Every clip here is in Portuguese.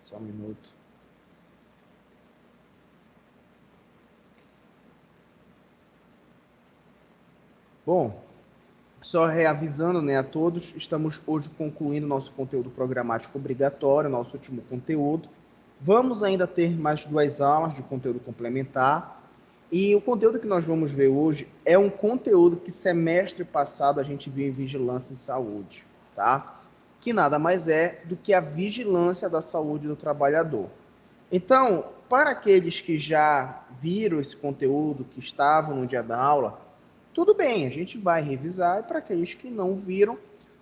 Só um minuto. Bom, só reavisando, né, a todos, estamos hoje concluindo nosso conteúdo programático obrigatório, nosso último conteúdo. Vamos ainda ter mais 2 aulas de conteúdo complementar. E o conteúdo que nós vamos ver hoje é um conteúdo que semestre passado a gente viu em Vigilância e Saúde, tá? Que nada mais é do que a vigilância da saúde do trabalhador. Então, para aqueles que já viram esse conteúdo, que estavam no dia da aula, tudo bem, a gente vai revisar, e para aqueles que não viram,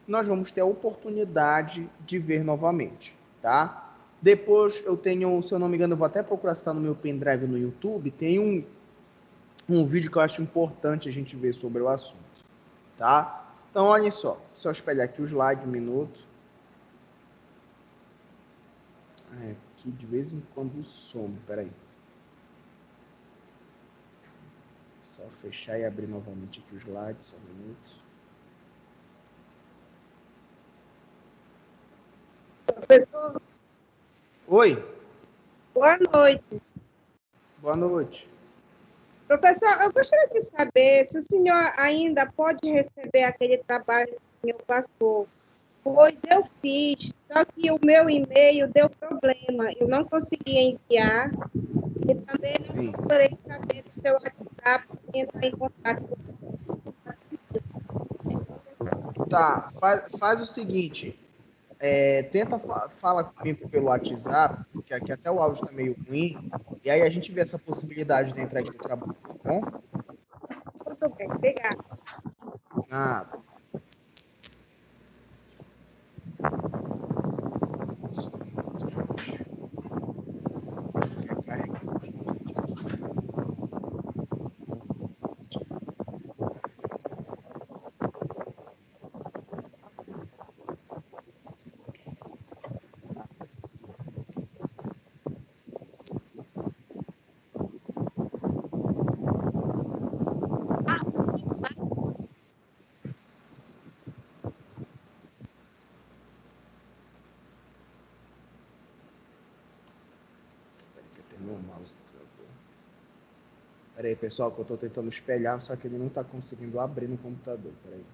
nós vamos ter a oportunidade de ver novamente, tá? Depois eu tenho, se eu não me engano, eu vou até procurar se está no meu pendrive no YouTube, tem um vídeo que eu acho importante a gente ver sobre o assunto, tá? Então, olhem só, se eu espelhar aqui o slide, um minuto. Aqui de vez em quando some, peraí. Só fechar e abrir novamente aqui o slide, só um minuto. Professor, Oi, boa noite. boa noite. Professor, eu gostaria de saber se o senhor ainda pode receber aquele trabalho que o senhor passou. Pois eu fiz, só que o meu e-mail deu problema. Eu não consegui enviar e também não Sim. procurei saber do seu WhatsApp e entrar em contato com o senhor. Tá, faz o seguinte, tenta fala comigo pelo WhatsApp, porque aqui até o áudio está meio ruim, e aí a gente vê essa possibilidade de entrar aqui no trabalho, tá bom? Tudo bem, obrigada. Nada. Meu mouse travou. Pera aí, pessoal, que eu estou tentando espelhar, só que ele não está conseguindo abrir no computador. Pera aí.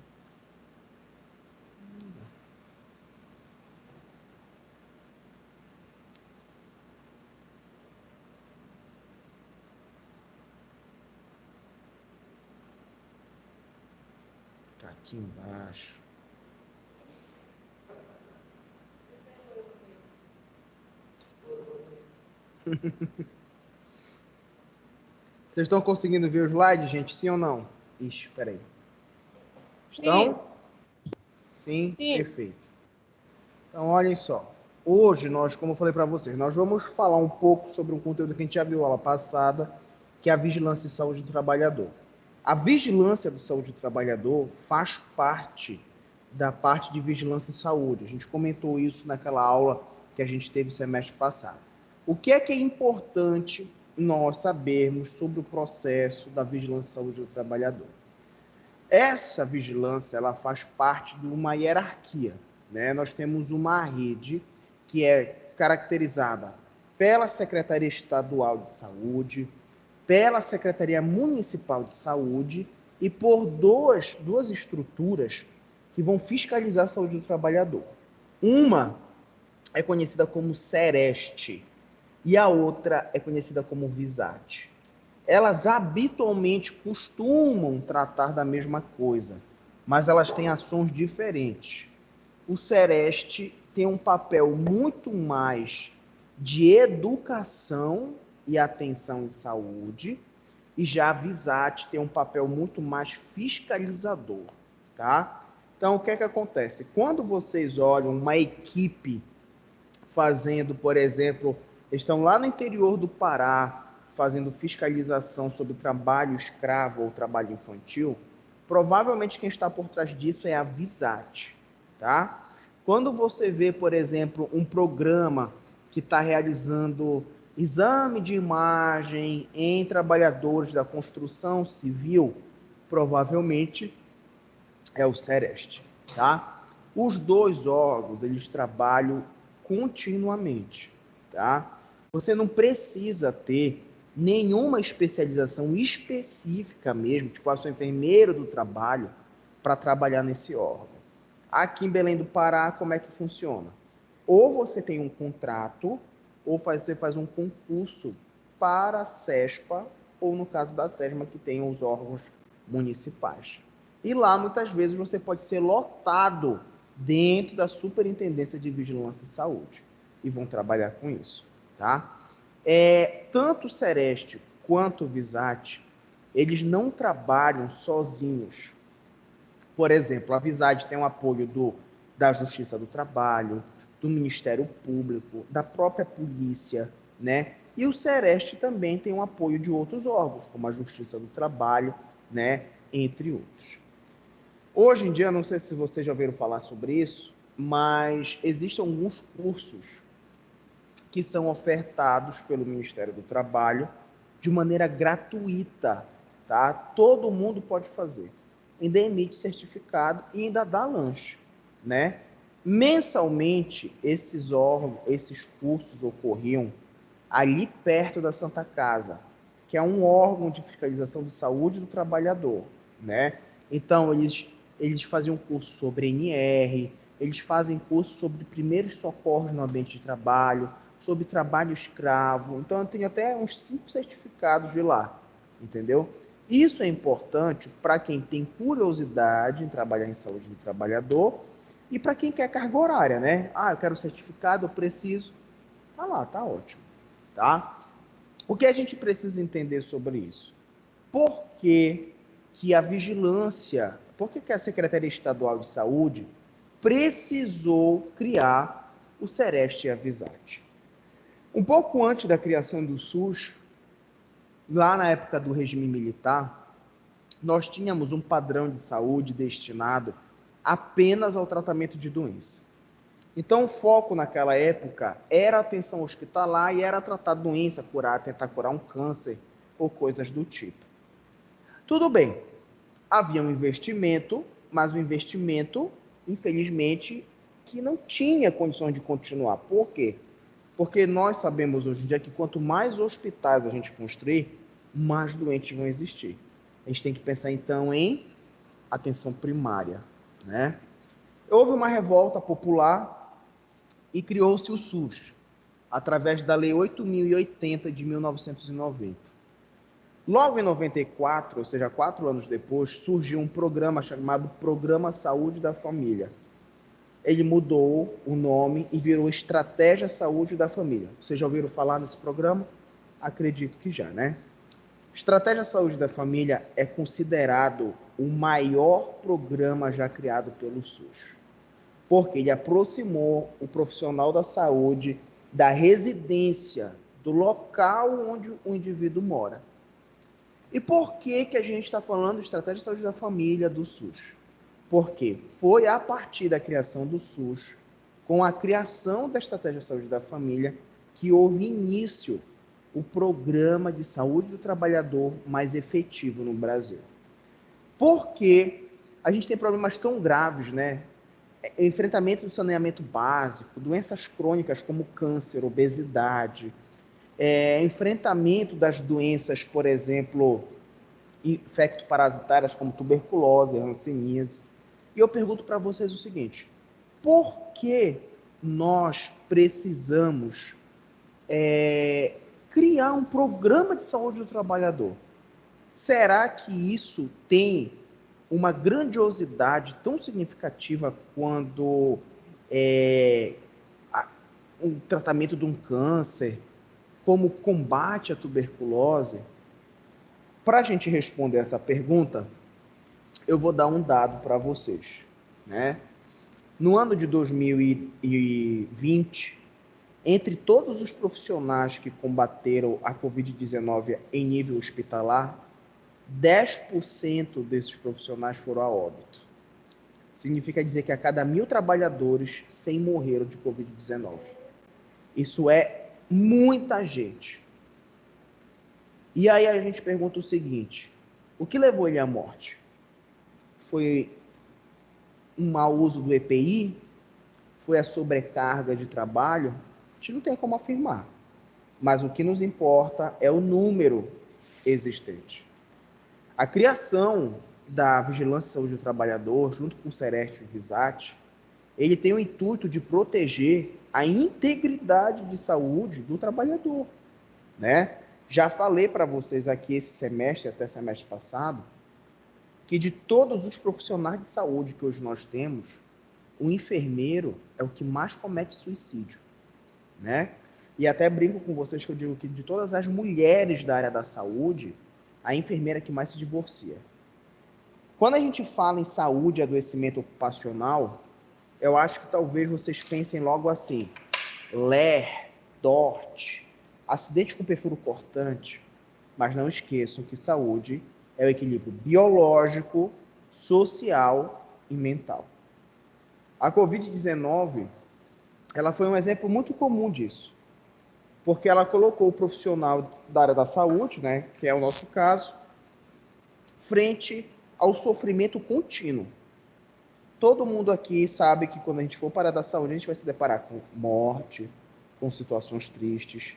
Tá aqui embaixo. Vocês estão conseguindo ver o slide, gente? Sim ou não? Ixi, peraí. Estão? Sim? Sim. Perfeito. Então, olhem só. Hoje, nós, como eu falei para vocês, nós vamos falar um pouco sobre um conteúdo que a gente já viu na aula passada, que é a vigilância e saúde do trabalhador. A vigilância do saúde do trabalhador faz parte da parte de vigilância e saúde. A gente comentou isso naquela aula que a gente teve semestre passado. O que é importante nós sabermos sobre o processo da vigilância e saúde do trabalhador? Essa vigilância, ela faz parte de uma hierarquia, né? Nós temos uma rede que é caracterizada pela Secretaria Estadual de Saúde, pela Secretaria Municipal de Saúde e por duas estruturas que vão fiscalizar a saúde do trabalhador. Uma é conhecida como Sereste e a outra é conhecida como Visat. Elas habitualmente costumam tratar da mesma coisa, mas elas têm ações diferentes. O Sereste tem um papel muito mais de educação e atenção em saúde, e já a Visat tem um papel muito mais fiscalizador, tá? Então, o que é que acontece? Quando vocês olham uma equipe fazendo, por exemplo, estão lá no interior do Pará, fazendo fiscalização sobre trabalho escravo ou trabalho infantil, provavelmente quem está por trás disso é a Visat, tá? Quando você vê, por exemplo, um programa que está realizando exame de imagem em trabalhadores da construção civil, provavelmente é o Sereste, tá? Os dois órgãos, eles trabalham continuamente. tá? Você não precisa ter nenhuma especialização específica mesmo, tipo, eu sou enfermeiro do trabalho, para trabalhar nesse órgão. Aqui em Belém do Pará, como é que funciona? Ou você tem um contrato, ou você faz um concurso para a CESPA, ou no caso da SESMA, que tem os órgãos municipais. E lá, muitas vezes, você pode ser lotado dentro da Superintendência de Vigilância e Saúde. E vão trabalhar com isso, tá? Tanto o Sereste quanto o Visat, eles não trabalham sozinhos. Por exemplo, a Visat tem o apoio da Justiça do Trabalho, do Ministério Público, da própria polícia, né? E o Sereste também tem o apoio de outros órgãos, como a Justiça do Trabalho, né? Entre outros. Hoje em dia, não sei se vocês já ouviram falar sobre isso, mas existem alguns cursos que são ofertados pelo Ministério do Trabalho de maneira gratuita, tá? Todo mundo pode fazer. Ainda emite certificado e ainda dá lanche, né? Mensalmente, esses cursos ocorriam ali perto da Santa Casa, que é um órgão de fiscalização de saúde do trabalhador, né? Então, eles faziam curso sobre NR, eles fazem curso sobre primeiros socorros no ambiente de trabalho, sobre trabalho escravo. Então, eu tenho até uns 5 certificados de lá, entendeu? Isso é importante para quem tem curiosidade em trabalhar em saúde do trabalhador e para quem quer carga horária, né? Ah, eu quero certificado, eu preciso. Tá lá, tá ótimo, tá? O que a gente precisa entender sobre isso? Por que que a vigilância, por que a Secretaria Estadual de Saúde precisou criar o Sereste e a Visat? Um pouco antes da criação do SUS, lá na época do regime militar, nós tínhamos um padrão de saúde destinado apenas ao tratamento de doença. Então, o foco naquela época era a atenção hospitalar e era tratar doença, tentar curar um câncer ou coisas do tipo. Tudo bem, havia um investimento, mas o investimento, infelizmente, que não tinha condições de continuar. Por quê? Porque nós sabemos hoje em dia que quanto mais hospitais a gente construir, mais doentes vão existir. A gente tem que pensar então em atenção primária, né? Houve uma revolta popular e criou-se o SUS, através da Lei 8.080 de 1990. Logo em 94, ou seja, 4 anos depois, surgiu um programa chamado Programa Saúde da Família. Ele mudou o nome e virou Estratégia Saúde da Família. Vocês já ouviram falar nesse programa? Acredito que já, né? Estratégia Saúde da Família é considerado o maior programa já criado pelo SUS, porque ele aproximou o profissional da saúde da residência, do local onde o indivíduo mora. E por que que a gente está falando de Estratégia de Saúde da Família do SUS? Porque foi a partir da criação do SUS, com a criação da Estratégia de Saúde da Família, que houve início o programa de saúde do trabalhador mais efetivo no Brasil. Porque a gente tem problemas tão graves, né? Enfrentamento do saneamento básico, doenças crônicas como câncer, obesidade, enfrentamento das doenças, por exemplo, infecto-parasitárias como tuberculose, hanseníase. E eu pergunto para vocês o seguinte: por que nós precisamos criar um programa de saúde do trabalhador? Será que isso tem uma grandiosidade tão significativa quando o tratamento de um câncer, como o combate à tuberculose? Para a gente responder essa pergunta, eu vou dar um dado para vocês, né? No ano de 2020, entre todos os profissionais que combateram a Covid-19 em nível hospitalar, 10% desses profissionais foram a óbito. Significa dizer que a cada 1.000 trabalhadores, 100 morreram de Covid-19. Isso é muita gente. E aí a gente pergunta o seguinte: o que levou ele à morte? Foi um mau uso do EPI? Foi a sobrecarga de trabalho? gente não tem como afirmar. Mas o que nos importa é o número existente. A criação da Vigilância e Saúde do Trabalhador, junto com o Sereste e o Visat, ele tem o intuito de proteger a integridade de saúde do trabalhador, né? Já falei para vocês aqui esse semestre, até semestre passado, que de todos os profissionais de saúde que hoje nós temos, o enfermeiro é o que mais comete suicídio, né? E até brinco com vocês que eu digo que de todas as mulheres da área da saúde, a enfermeira é que mais se divorcia. Quando a gente fala em saúde e adoecimento ocupacional, eu acho que talvez vocês pensem logo assim, LER, DORT, acidente com perfuro cortante, mas não esqueçam que saúde é o equilíbrio biológico, social e mental. A Covid-19, ela foi um exemplo muito comum disso, porque ela colocou o profissional da área da saúde, né, que é o nosso caso, frente ao sofrimento contínuo. Todo mundo aqui sabe que quando a gente for para a área da saúde, a gente vai se deparar com morte, com situações tristes,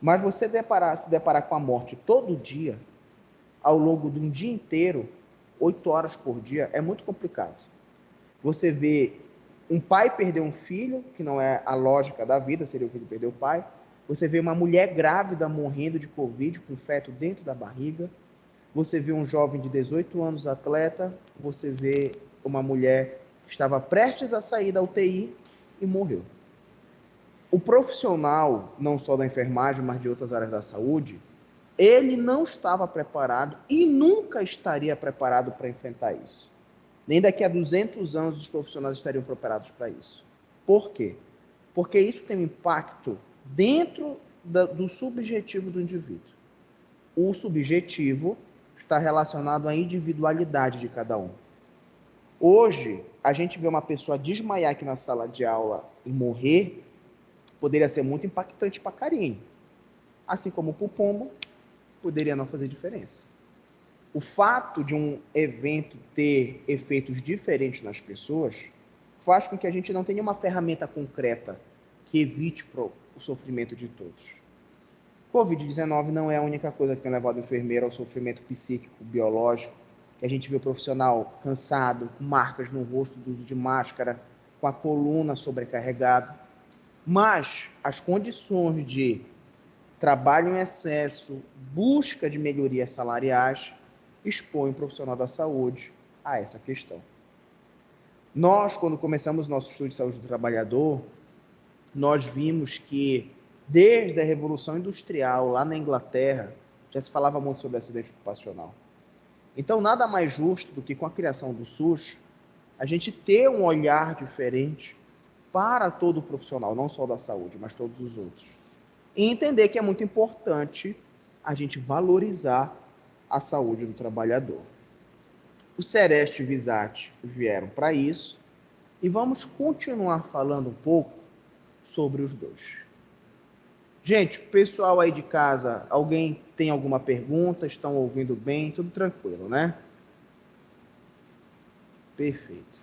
mas você se deparar com a morte todo dia, ao longo de um dia inteiro, 8 horas por dia, é muito complicado. Você vê um pai perder um filho, que não é a lógica da vida, seria o filho perder o pai. Você vê uma mulher grávida morrendo de Covid, com feto dentro da barriga. Você vê um jovem de 18 anos atleta. Você vê uma mulher que estava prestes a sair da UTI e morreu. O profissional, não só da enfermagem, mas de outras áreas da saúde, ele não estava preparado e nunca estaria preparado para enfrentar isso. Nem daqui a 200 anos os profissionais estariam preparados para isso. Por quê? Porque isso tem um impacto dentro do subjetivo do indivíduo. O subjetivo está relacionado à individualidade de cada um. Hoje, a gente vê uma pessoa desmaiar aqui na sala de aula e morrer, poderia ser muito impactante para Karine. Assim como para o Pombo, poderia não fazer diferença. O fato de um evento ter efeitos diferentes nas pessoas faz com que a gente não tenha uma ferramenta concreta que evite o sofrimento de todos. Covid-19 não é a única coisa que tem levado o enfermeiro ao sofrimento psíquico, biológico, que a gente vê o profissional cansado, com marcas no rosto do uso de máscara, com a coluna sobrecarregada. Mas as condições de trabalho em excesso, busca de melhorias salariais, expõe o profissional da saúde a essa questão. Nós, quando começamos nosso estudo de saúde do trabalhador, nós vimos que, desde a Revolução Industrial, lá na Inglaterra, já se falava muito sobre acidente ocupacional. Então, nada mais justo do que, com a criação do SUS, a gente ter um olhar diferente para todo o profissional, não só da saúde, mas todos os outros. E entender que é muito importante a gente valorizar a saúde do trabalhador. O Sereste e o Visat vieram para isso e vamos continuar falando um pouco sobre os dois. Gente, pessoal aí de casa, alguém tem alguma pergunta? Estão ouvindo bem? Tudo tranquilo, né? Perfeito.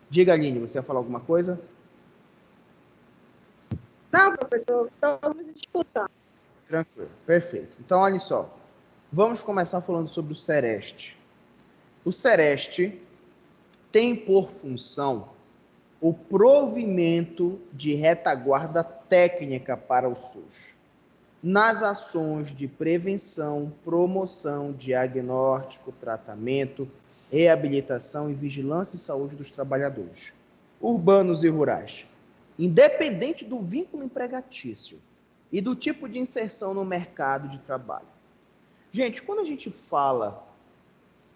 Diga, Aline, você ia falar alguma coisa? Não, professor, estamos escutando. Tranquilo, perfeito. Então, olha só. Vamos começar falando sobre o Sereste. O Sereste tem por função o provimento de retaguarda técnica para o SUS, nas ações de prevenção, promoção, diagnóstico, tratamento, reabilitação e vigilância e saúde dos trabalhadores, urbanos e rurais, independente do vínculo empregatício e do tipo de inserção no mercado de trabalho. Gente, quando a gente fala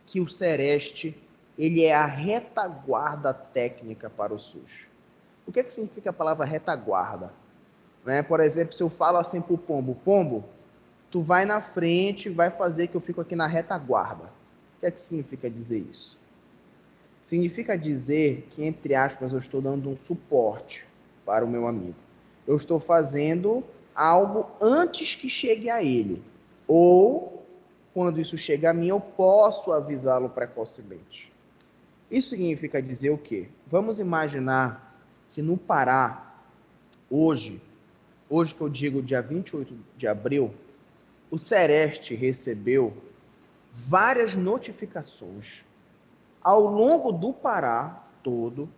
que o Sereste ele é a retaguarda técnica para o SUS, o que significa a palavra retaguarda? Né? Por exemplo, se eu falo assim para o Pombo, Pombo, tu vai na frente, vai fazer que eu fico aqui na retaguarda. O que significa dizer isso? Significa dizer que, entre aspas, eu estou dando um suporte para o meu amigo. Eu estou fazendo algo antes que chegue a ele. Ou, quando isso chega a mim, eu posso avisá-lo precocemente. Isso significa dizer o quê? Vamos imaginar que no Pará Hoje que eu digo dia 28 de abril, o Sereste recebeu várias notificações ao longo do Pará todo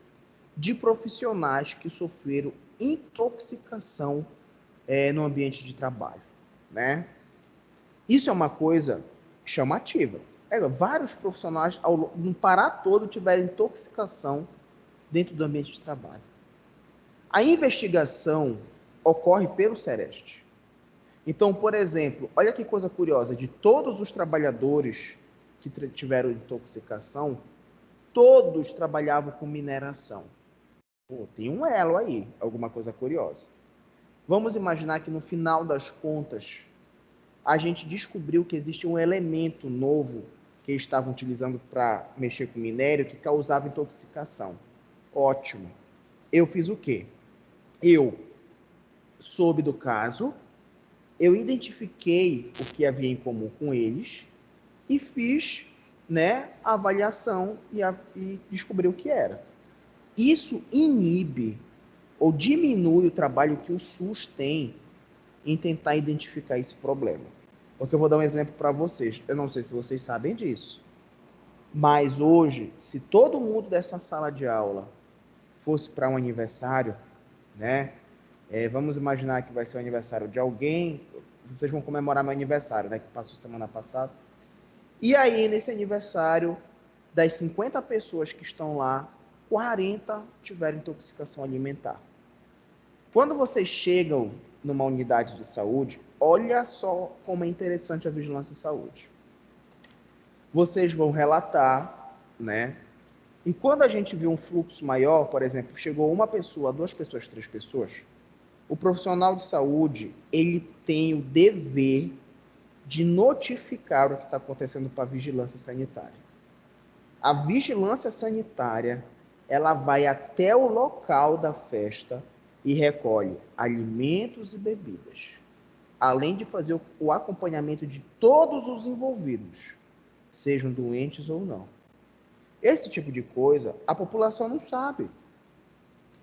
de profissionais que sofreram intoxicação no ambiente de trabalho, né? Isso é uma coisa chamativa. Vários profissionais no Pará todo tiveram intoxicação dentro do ambiente de trabalho. A investigação ocorre pelo Sereste. Então, por exemplo, olha que coisa curiosa, de todos os trabalhadores que tiveram intoxicação, todos trabalhavam com mineração. Pô, tem um elo aí, alguma coisa curiosa. Vamos imaginar que no final das contas, a gente descobriu que existe um elemento novo que eles estavam utilizando para mexer com minério que causava intoxicação. Ótimo. Eu fiz o quê? Eu soube do caso, eu identifiquei o que havia em comum com eles e fiz, né, a avaliação e descobri o que era. Isso inibe ou diminui o trabalho que o SUS tem em tentar identificar esse problema. Porque eu vou dar um exemplo para vocês. Eu não sei se vocês sabem disso, mas hoje, se todo mundo dessa sala de aula fosse para um aniversário, né? Vamos imaginar que vai ser o aniversário de alguém, vocês vão comemorar meu aniversário, né? Que passou semana passada. E aí, nesse aniversário, das 50 pessoas que estão lá, 40 tiveram intoxicação alimentar. Quando vocês chegam numa unidade de saúde, olha só como é interessante a vigilância em saúde. Vocês vão relatar, né? E quando a gente vê um fluxo maior, por exemplo, chegou uma pessoa, 2 pessoas, 3 pessoas, o profissional de saúde, ele tem o dever de notificar o que está acontecendo para a vigilância sanitária. A vigilância sanitária, ela vai até o local da festa e recolhe alimentos e bebidas, além de fazer o acompanhamento de todos os envolvidos, sejam doentes ou não. Esse tipo de coisa, a população não sabe,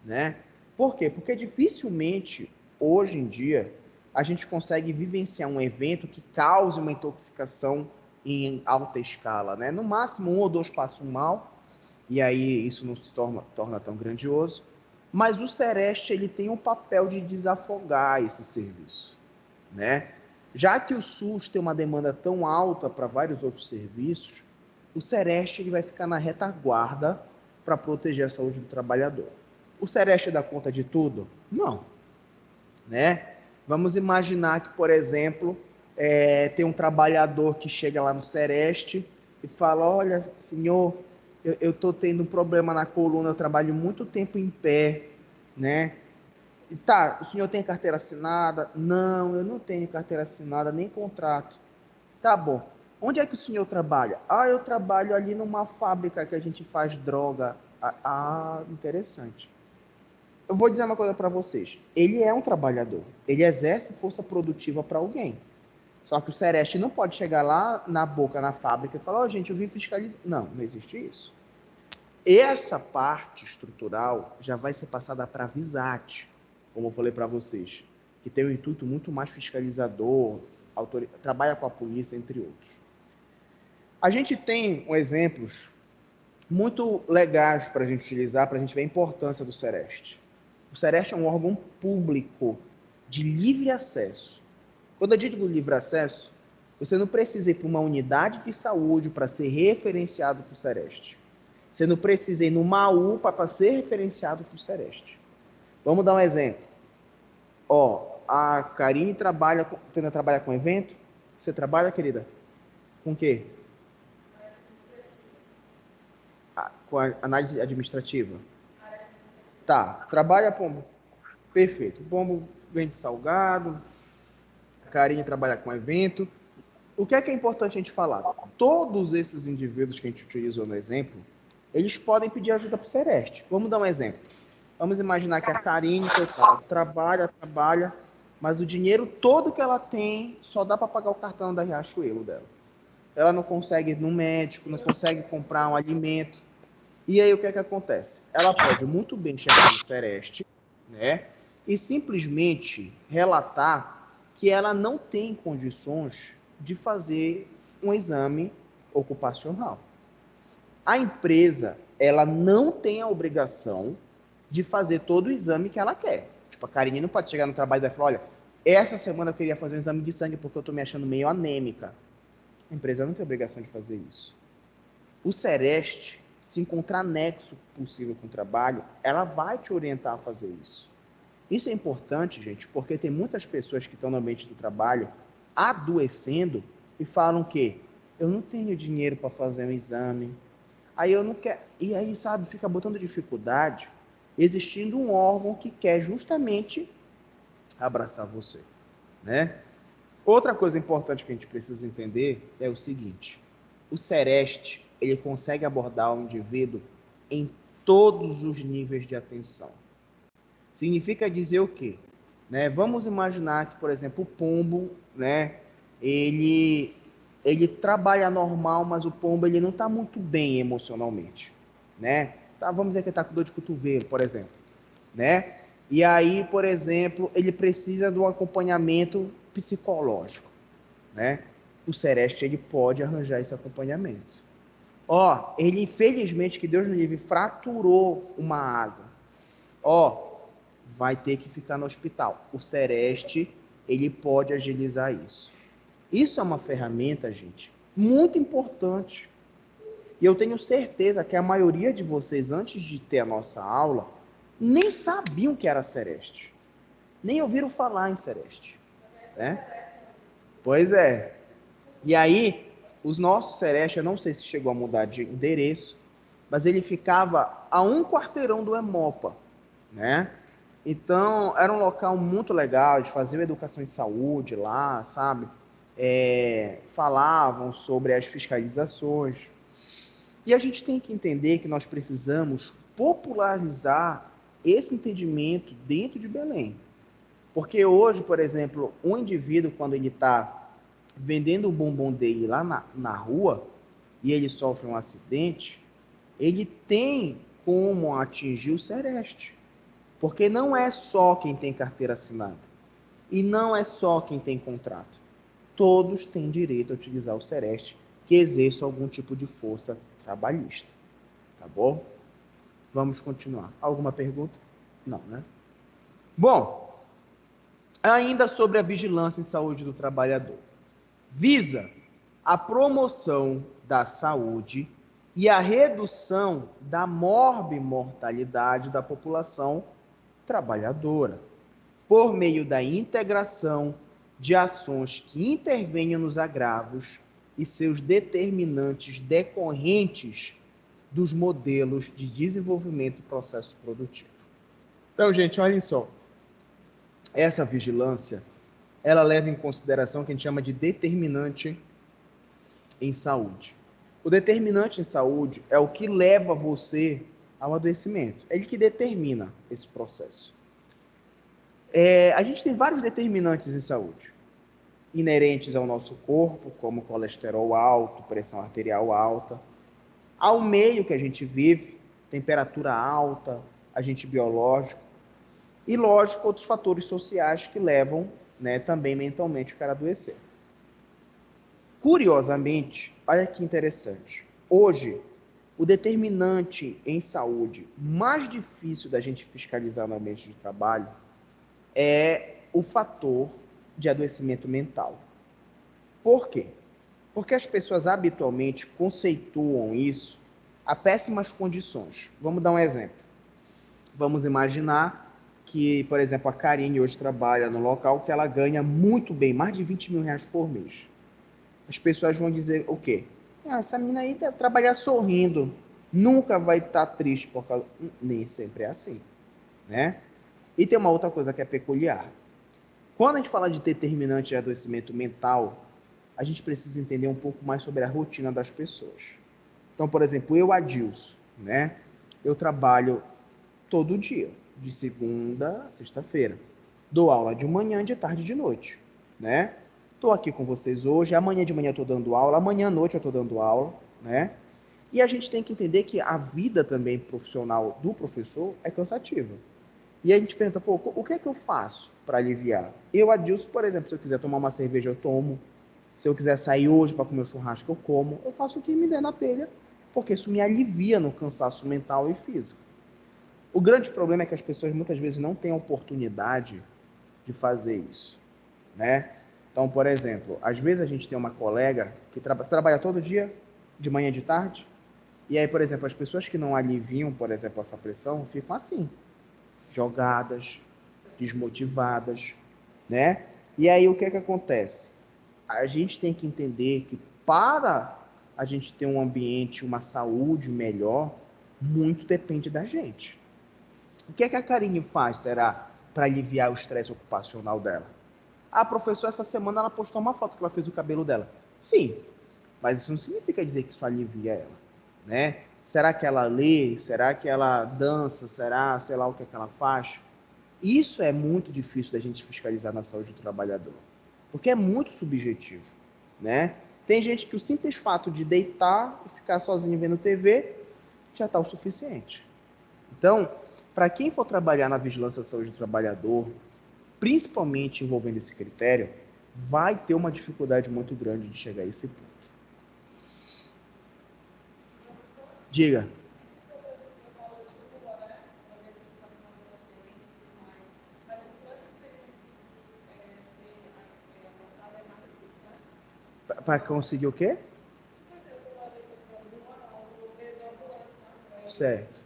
né? Por quê? Porque dificilmente, hoje em dia, a gente consegue vivenciar um evento que cause uma intoxicação em alta escala, né? No máximo, 1 ou 2 passam mal, e aí isso não se torna tão grandioso. Mas o Sereste, ele tem um papel de desafogar esse serviço, né? Já que o SUS tem uma demanda tão alta para vários outros serviços, o Sereste ele vai ficar na retaguarda para proteger a saúde do trabalhador. O Sereste dá conta de tudo? Não, né? Vamos imaginar que, por exemplo, tem um trabalhador que chega lá no Sereste e fala, olha, senhor, eu estou tendo um problema na coluna, eu trabalho muito tempo em pé, né? E tá, o senhor tem carteira assinada? Não, eu não tenho carteira assinada, nem contrato. Tá bom. Onde é que o senhor trabalha? Ah, eu trabalho ali numa fábrica que a gente faz droga. Ah, interessante. Eu vou dizer uma coisa para vocês. Ele é um trabalhador. Ele exerce força produtiva para alguém. Só que o Sereste não pode chegar lá na boca, na fábrica e falar, ó, gente, eu vim fiscalizar. Não, não existe isso. Essa parte estrutural já vai ser passada para a VISAT, como eu falei para vocês, que tem um intuito muito mais fiscalizador, trabalha com a polícia, entre outros. A gente tem exemplos muito legais para a gente utilizar, para a gente ver a importância do Sereste. O Sereste é um órgão público de livre acesso. Quando eu digo livre acesso, você não precisa ir para uma unidade de saúde para ser referenciado para o Sereste. Você não precisa ir numa UPA para ser referenciado para o Sereste. Vamos dar um exemplo. A Karine trabalha com evento? Você trabalha, querida? Com o quê? Com a análise administrativa. Tá, trabalha, Pombo. Perfeito. O Pombo vende salgado, a Karine trabalha com evento. O que é importante a gente falar? Todos esses indivíduos que a gente utilizou no exemplo, eles podem pedir ajuda para o Sereste. Vamos dar um exemplo. Vamos imaginar que a Karine, coitada, trabalha, mas o dinheiro todo que ela tem só dá para pagar o cartão da Riachuelo dela. Ela não consegue ir no médico, não consegue comprar um alimento. E aí o que é que acontece? Ela pode muito bem chegar no Sereste, né? e simplesmente relatar que ela não tem condições de fazer um exame ocupacional. A empresa, ela não tem a obrigação de fazer todo o exame que ela quer. Tipo, a Karine não pode chegar no trabalho e falar, olha, essa semana eu queria fazer um exame de sangue porque eu estou me achando meio anêmica. A empresa não tem obrigação de fazer isso. O Sereste, se encontrar nexo possível com o trabalho, ela vai te orientar a fazer isso. Isso é importante, gente, porque tem muitas pessoas que estão no ambiente do trabalho adoecendo e falam que eu não tenho dinheiro para fazer um exame, aí eu não quero. E aí, sabe, fica botando dificuldade, existindo um órgão que quer justamente abraçar você, né? Outra coisa importante que a gente precisa entender é o seguinte: o Sereste, ele consegue abordar o indivíduo em todos os níveis de atenção. Significa dizer o quê? Né? Vamos imaginar que, por exemplo, o pombo, né, ele trabalha normal, mas o pombo ele não está muito bem emocionalmente, né? Tá, vamos dizer que ele está com dor de cotovelo, por exemplo, né? E aí, por exemplo, ele precisa de um acompanhamento psicológico, né? O Sereste ele pode arranjar esse acompanhamento. Ó, ele infelizmente, que Deus nos livre, fraturou uma asa. Ó, vai ter que ficar no hospital. O Sereste, ele pode agilizar isso. Isso é uma ferramenta, gente, muito importante. E eu tenho certeza que a maioria de vocês, antes de ter a nossa aula, nem sabiam que era Sereste. Nem ouviram falar em Sereste, né? Pois é. E aí, os nossos Sereste, eu não sei se chegou a mudar de endereço, mas ele ficava a um quarteirão do Hemopa, né? Então, era um local muito legal de fazer educação em saúde lá, sabe? Falavam sobre as fiscalizações. E a gente tem que entender que nós precisamos popularizar esse entendimento dentro de Belém. Porque hoje, por exemplo, um indivíduo, quando ele está vendendo o bombom dele lá na rua e ele sofre um acidente, ele tem como atingir o Sereste. Porque não é só quem tem carteira assinada. E não é só quem tem contrato. Todos têm direito a utilizar o Sereste que exerça algum tipo de força trabalhista. Tá bom? Vamos continuar. Alguma pergunta? Não, né? Bom, ainda sobre a vigilância em saúde do trabalhador. Visa a promoção da saúde e a redução da morbimortalidade da população trabalhadora, por meio da integração de ações que intervenham nos agravos e seus determinantes decorrentes dos modelos de desenvolvimento do processo produtivo. Então, gente, olhem só. Essa vigilância, ela leva em consideração o que a gente chama de determinante em saúde. O determinante em saúde é o que leva você ao adoecimento. É ele que determina esse processo. A gente tem vários determinantes em saúde, inerentes ao nosso corpo, como colesterol alto, pressão arterial alta, ao meio que a gente vive, temperatura alta, agente biológico, e, lógico, outros fatores sociais que levam, né, também mentalmente o cara a adoecer. Curiosamente, olha que interessante, hoje, o determinante em saúde mais difícil da gente fiscalizar no ambiente de trabalho é o fator de adoecimento mental. Por quê? Porque as pessoas habitualmente conceituam isso a péssimas condições. Vamos dar um exemplo. Vamos imaginar que, por exemplo, a Karine hoje trabalha no local que ela ganha muito bem, mais de 20 mil reais por mês. As pessoas vão dizer o quê? Essa menina aí deve trabalhar sorrindo, nunca vai estar triste por causa... Nem sempre é assim, né? E tem uma outra coisa que é peculiar. Quando a gente fala de determinante de adoecimento mental, a gente precisa entender um pouco mais sobre a rotina das pessoas. Então, por exemplo, eu, Adilson, né? Eu trabalho todo dia, de segunda a sexta-feira. Dou aula de manhã, de tarde e de noite, né? Estou aqui com vocês hoje, amanhã de manhã eu estou dando aula, amanhã à noite eu estou dando aula, né? E a gente tem que entender que a vida também profissional do professor é cansativa. E a gente pergunta, pô, o que é que eu faço para aliviar? Eu, Adilson, por exemplo, se eu quiser tomar uma cerveja, eu tomo. Se eu quiser sair hoje para comer um churrasco, eu como. Eu faço o que me der na telha, porque isso me alivia no cansaço mental e físico. O grande problema é que as pessoas muitas vezes não têm a oportunidade de fazer isso, né? Então, por exemplo, às vezes a gente tem uma colega que trabalha todo dia, de manhã e de tarde, e aí, por exemplo, as pessoas que não aliviam, por exemplo, essa pressão, ficam assim, jogadas, desmotivadas, né? E aí o que é que acontece? A gente tem que entender que para a gente ter um ambiente, uma saúde melhor, muito depende da gente. O que é que a Karine faz, será, para aliviar o estresse ocupacional dela? A professora, essa semana, ela postou uma foto que ela fez o cabelo dela. Sim, mas isso não significa dizer que isso alivia ela, né? Será que ela lê? Será que ela dança? Será, sei lá, o que é que ela faz? Isso é muito difícil da gente fiscalizar na saúde do trabalhador, porque é muito subjetivo, né? Tem gente que o simples fato de deitar e ficar sozinho vendo TV já está o suficiente. Então, para quem for trabalhar na vigilância da saúde do trabalhador, principalmente envolvendo esse critério, vai ter uma dificuldade muito grande de chegar a esse ponto. Diga. Para conseguir o quê? Certo.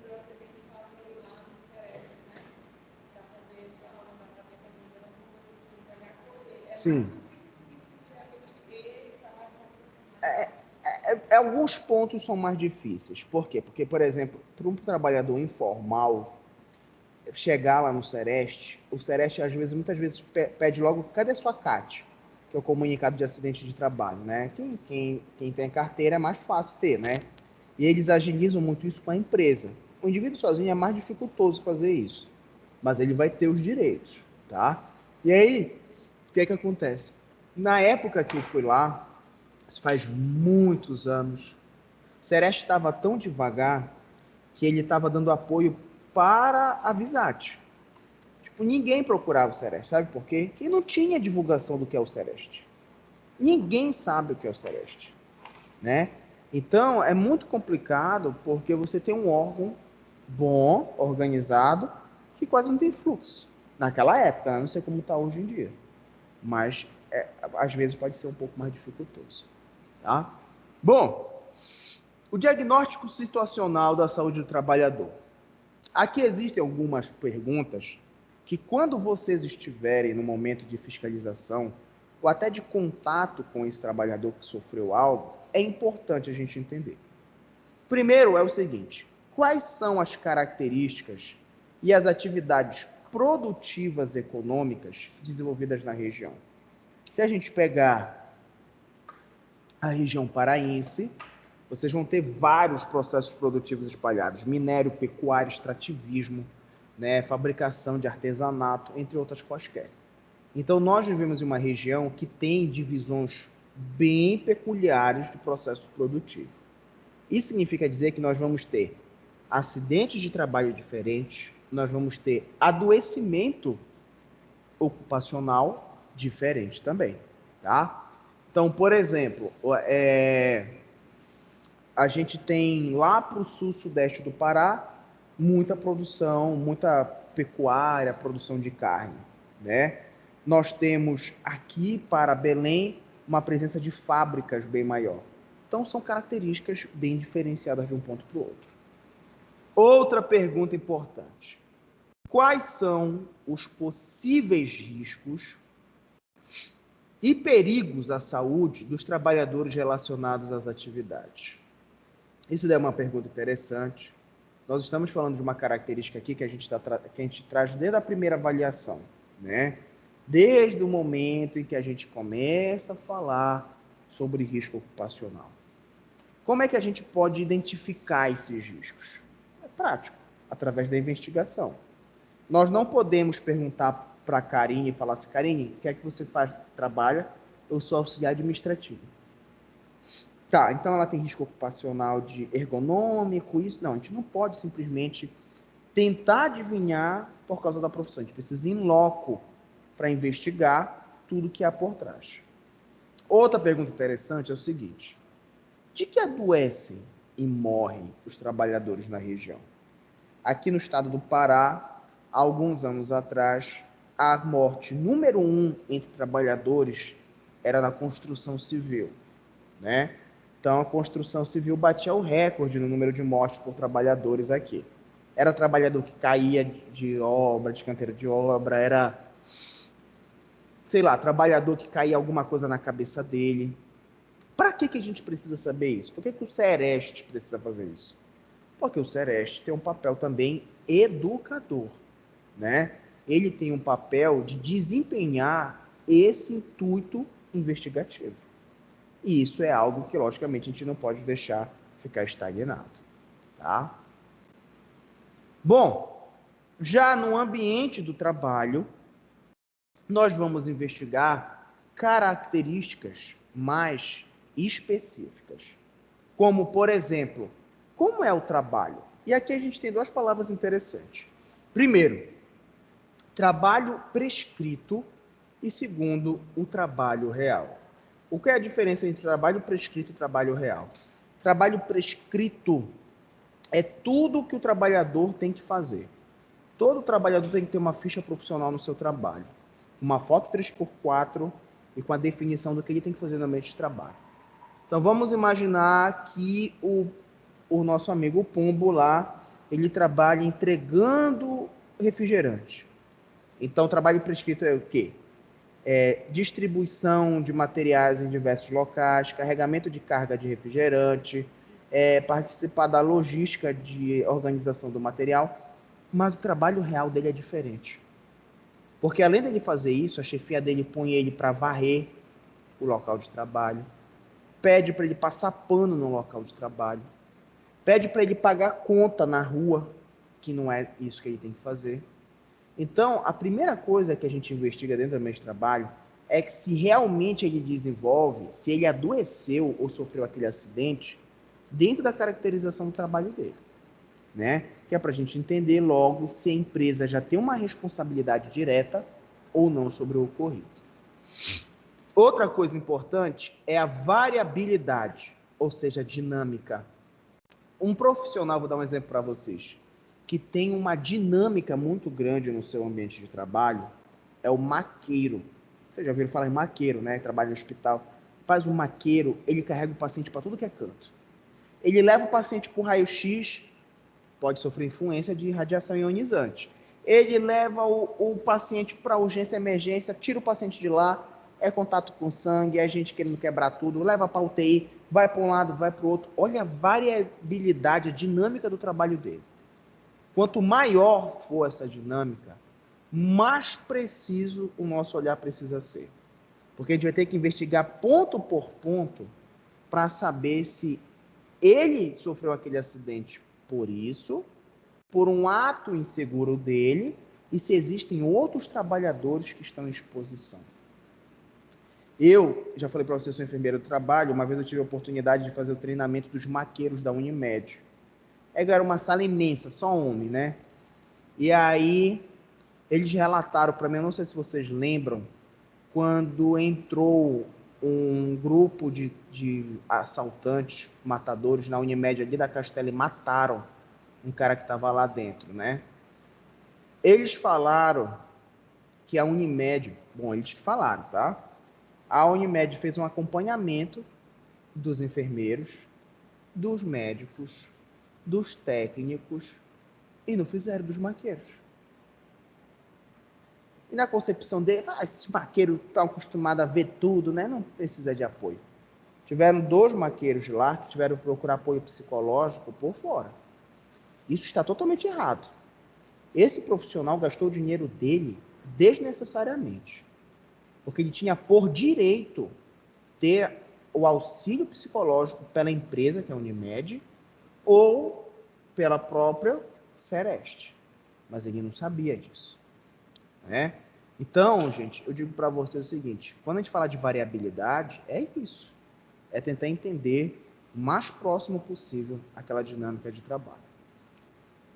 Sim. Alguns pontos são mais difíceis. Por quê? Porque, por exemplo, para um trabalhador informal chegar lá no Sereste, o Sereste, às vezes, muitas vezes, pede logo, cadê sua CAT? Que é o comunicado de acidente de trabalho, né? Quem tem carteira é mais fácil ter, né? E eles agilizam muito isso com a empresa. O indivíduo sozinho é mais dificultoso fazer isso, mas ele vai ter os direitos, tá? E aí, o que é que acontece? Na época que eu fui lá, isso faz muitos anos, o Sereste estava tão devagar que ele estava dando apoio para a Visat. Tipo, ninguém procurava o Sereste, sabe por quê? Porque não tinha divulgação do que é o Sereste. Ninguém sabe o que é o Sereste, né? Então, é muito complicado porque você tem um órgão bom, organizado, que quase não tem fluxo. Naquela época, né? Não sei como está hoje em dia, mas às vezes pode ser um pouco mais dificultoso, tá? Bom, o diagnóstico situacional da saúde do trabalhador. Aqui existem algumas perguntas que, quando vocês estiverem no momento de fiscalização ou até de contato com esse trabalhador que sofreu algo, é importante a gente entender. Primeiro é o seguinte: quais são as características e as atividades produtivas econômicas desenvolvidas na região? Se a gente pegar a região paraense, vocês vão ter vários processos produtivos espalhados: minério, pecuária, extrativismo, né, fabricação de artesanato, entre outras quaisquer. Então, nós vivemos em uma região que tem divisões bem peculiares do processo produtivo. Isso significa dizer que nós vamos ter acidentes de trabalho diferentes, nós vamos ter adoecimento ocupacional diferente também, tá? Então, por exemplo, a gente tem lá para o sul-sudeste do Pará muita produção, muita pecuária, produção de carne, né? Nós temos aqui para Belém uma presença de fábricas bem maior. Então são características bem diferenciadas de um ponto para o outro. Outra pergunta importante: quais são os possíveis riscos e perigos à saúde dos trabalhadores relacionados às atividades? Isso é uma pergunta interessante. Nós estamos falando de uma característica aqui que a gente traz desde a primeira avaliação, né? Desde o momento em que a gente começa a falar sobre risco ocupacional. Como é que a gente pode identificar esses riscos? É prático, através da investigação. Nós não podemos perguntar para a Karine e falar assim: Karine, o que é que você faz? Trabalha? Eu sou auxiliar administrativo. Tá, então ela tem risco ocupacional de ergonômico, isso. Não, a gente não pode simplesmente tentar adivinhar por causa da profissão. A gente precisa ir em loco para investigar tudo que há por trás. Outra pergunta interessante é o seguinte: de que adoecem e morrem os trabalhadores na região? Aqui no estado do Pará, há alguns anos atrás, a morte número 1 entre trabalhadores era na construção civil, né? Então, a construção civil batia o recorde no número de mortes por trabalhadores aqui. Era trabalhador que caía de obra, de canteira de obra, era, sei lá, trabalhador que caía alguma coisa na cabeça dele. Para que a gente precisa saber isso? Por que o Sereste precisa fazer isso? Porque o Sereste tem um papel também educador, né? Ele tem um papel de desempenhar esse intuito investigativo. E isso é algo que, logicamente, a gente não pode deixar ficar estagnado, tá? Bom, já no ambiente do trabalho, nós vamos investigar características mais específicas, como, por exemplo, como é o trabalho? E aqui a gente tem duas palavras interessantes. Primeiro, trabalho prescrito e segundo, o trabalho real. O que é a diferença entre trabalho prescrito e trabalho real? Trabalho prescrito é tudo que o trabalhador tem que fazer. Todo trabalhador tem que ter uma ficha profissional no seu trabalho, uma foto 3x4 e com a definição do que ele tem que fazer no ambiente de trabalho. Então vamos imaginar que o nosso amigo Pombo lá, ele trabalha entregando refrigerante. Então o trabalho prescrito é o quê? Distribuição de materiais em diversos locais, carregamento de carga de refrigerante, participar da logística de organização do material, mas o trabalho real dele é diferente. Porque além dele fazer isso, a chefia dele põe ele para varrer o local de trabalho, pede para ele passar pano no local de trabalho, pede para ele pagar conta na rua, que não é isso que ele tem que fazer. Então, a primeira coisa que a gente investiga dentro do ambiente de trabalho é que se realmente ele desenvolve, se ele adoeceu ou sofreu aquele acidente, dentro da caracterização do trabalho dele, né? Que é para a gente entender logo se a empresa já tem uma responsabilidade direta ou não sobre o ocorrido. Outra coisa importante é a variabilidade, ou seja, a dinâmica. Um profissional, vou dar um exemplo para vocês, que tem uma dinâmica muito grande no seu ambiente de trabalho, é o maqueiro. Vocês já ouviram falar em maqueiro, né? Trabalha no hospital. Faz um maqueiro, ele carrega o paciente para tudo que é canto. Ele leva o paciente para o raio-x, pode sofrer influência de radiação ionizante. Ele leva o paciente para urgência e emergência, tira o paciente de lá, é contato com sangue, é gente querendo quebrar tudo, leva para a UTI, vai para um lado, vai para o outro. Olha a variabilidade, a dinâmica do trabalho dele. Quanto maior for essa dinâmica, mais preciso o nosso olhar precisa ser. Porque a gente vai ter que investigar ponto por ponto para saber se ele sofreu aquele acidente por isso, por um ato inseguro dele, e se existem outros trabalhadores que estão em exposição. Eu já falei para você, sou enfermeira do trabalho, uma vez eu tive a oportunidade de fazer o treinamento dos maqueiros da Unimed. Era uma sala imensa, só homem, né? E aí, eles relataram para mim, eu não sei se vocês lembram, quando entrou um grupo de assaltantes, matadores, na Unimed ali da Castela e mataram um cara que estava lá dentro, né? Eles falaram que a Unimed, bom, eles que falaram, tá? A Unimed fez um acompanhamento dos enfermeiros, dos médicos, dos técnicos e não fizeram dos maqueiros. E na concepção dele, esses maqueiros estão acostumados a ver tudo, né? Não precisa de apoio. Tiveram 2 maqueiros lá que tiveram que procurar apoio psicológico por fora. Isso está totalmente errado. Esse profissional gastou o dinheiro dele desnecessariamente. Porque ele tinha por direito ter o auxílio psicológico pela empresa, que é a Unimed, ou pela própria Sereste. Mas ele não sabia disso, né? Então, gente, eu digo para você o seguinte, quando a gente fala de variabilidade, é isso. É tentar entender o mais próximo possível aquela dinâmica de trabalho.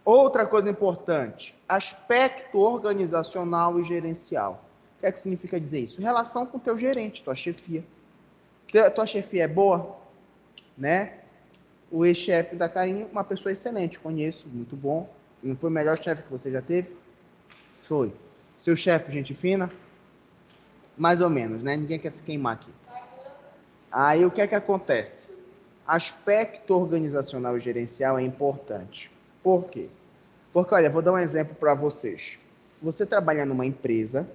Outra coisa importante, aspecto organizacional e gerencial. O que é que significa dizer isso? Relação com o teu gerente, tua chefia. Tua chefia é boa, né? O ex-chefe da Karine, uma pessoa excelente, conheço, muito bom. Não foi o melhor chefe que você já teve? Foi. Seu chefe, gente fina? Mais ou menos, né? Ninguém quer se queimar aqui. Aí o que é que acontece? Aspecto organizacional e gerencial é importante. Por quê? Porque, olha, vou dar um exemplo para vocês. Você trabalha numa empresa,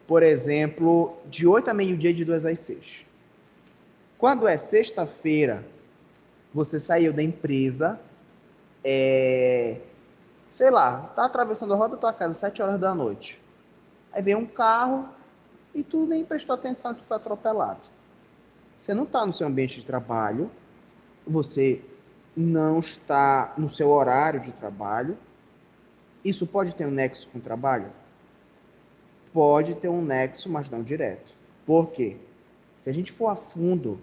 por exemplo, de 8 a meio-dia e de 2 às 6. Quando é sexta-feira, você saiu da empresa, sei lá, tá atravessando a roda da tua casa às 7 horas da noite. Aí vem um carro e tu nem prestou atenção que foi atropelado. Você não está no seu ambiente de trabalho, você não está no seu horário de trabalho. Isso pode ter um nexo com o trabalho? Pode ter um nexo, mas não direto. Por quê? Se a gente for a fundo,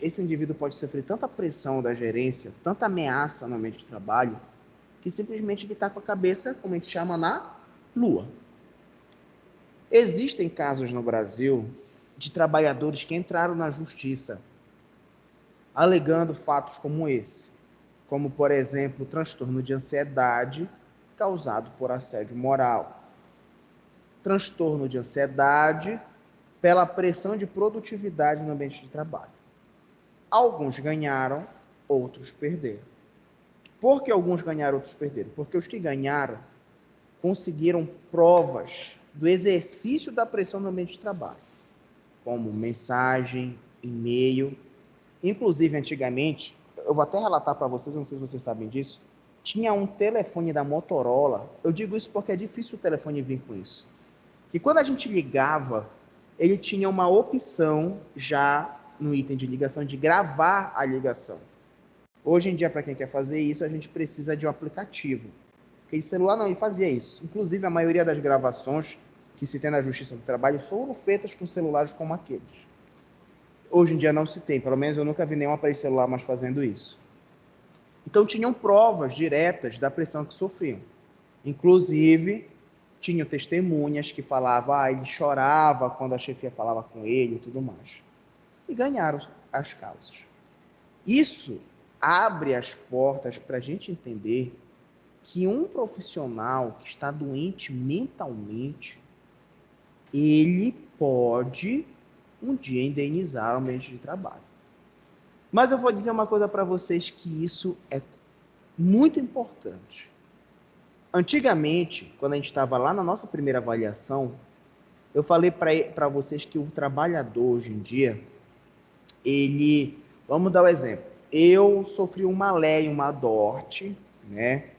esse indivíduo pode sofrer tanta pressão da gerência, tanta ameaça no ambiente de trabalho, que simplesmente ele está com a cabeça, como a gente chama, na lua. Existem casos no Brasil de trabalhadores que entraram na justiça alegando fatos como esse, como, por exemplo, transtorno de ansiedade causado por assédio moral, transtorno de ansiedade pela pressão de produtividade no ambiente de trabalho. Alguns ganharam, outros perderam. Por que alguns ganharam, outros perderam? Porque os que ganharam conseguiram provas do exercício da pressão no ambiente de trabalho, como mensagem, e-mail. Inclusive, antigamente, eu vou até relatar para vocês, não sei se vocês sabem disso, tinha um telefone da Motorola, eu digo isso porque é difícil o telefone vir com isso, que quando a gente ligava, ele tinha uma opção já no item de ligação de gravar a ligação. Hoje em dia, para quem quer fazer isso, a gente precisa de um aplicativo. Porque celular não, ele fazia isso. Inclusive, a maioria das gravações que se tem na Justiça do Trabalho foram feitas com celulares como aqueles. Hoje em dia não se tem, pelo menos eu nunca vi nenhum aparelho celular mais fazendo isso. Então tinham provas diretas da pressão que sofriam. Inclusive, tinham testemunhas que falavam, ele chorava quando a chefia falava com ele e tudo mais. E ganharam as causas. Isso abre as portas para a gente entender que um profissional que está doente mentalmente, ele pode um dia indenizar o ambiente de trabalho. Mas eu vou dizer uma coisa para vocês que isso é muito importante. Antigamente, quando a gente estava lá na nossa primeira avaliação, eu falei para vocês que o trabalhador hoje em dia, vamos dar o exemplo, eu sofri uma LEA e uma DORT, né?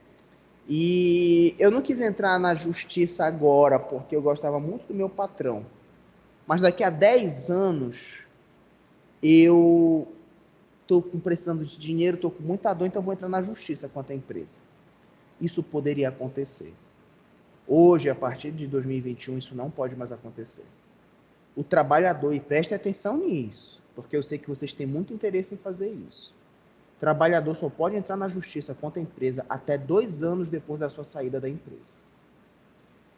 E eu não quis entrar na justiça agora, porque eu gostava muito do meu patrão. Mas daqui a 10 anos, eu estou precisando de dinheiro, estou com muita dor, então vou entrar na justiça contra a empresa. Isso poderia acontecer. Hoje, a partir de 2021, isso não pode mais acontecer. O trabalhador, e prestem atenção nisso, porque eu sei que vocês têm muito interesse em fazer isso. O trabalhador só pode entrar na justiça contra a empresa até 2 anos depois da sua saída da empresa.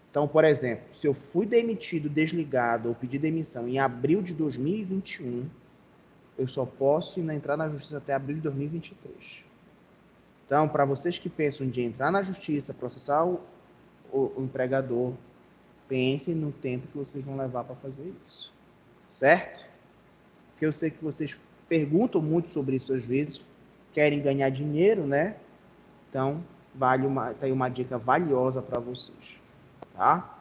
Então, por exemplo, se eu fui demitido, desligado ou pedi demissão em abril de 2021, eu só posso entrar na justiça até abril de 2023. Então, para vocês que pensam de entrar na justiça, processar o empregador, pensem no tempo que vocês vão levar para fazer isso. Certo? Porque eu sei que vocês perguntam muito sobre isso às vezes, querem ganhar dinheiro, né? Então, tá aí uma dica valiosa para vocês. Tá?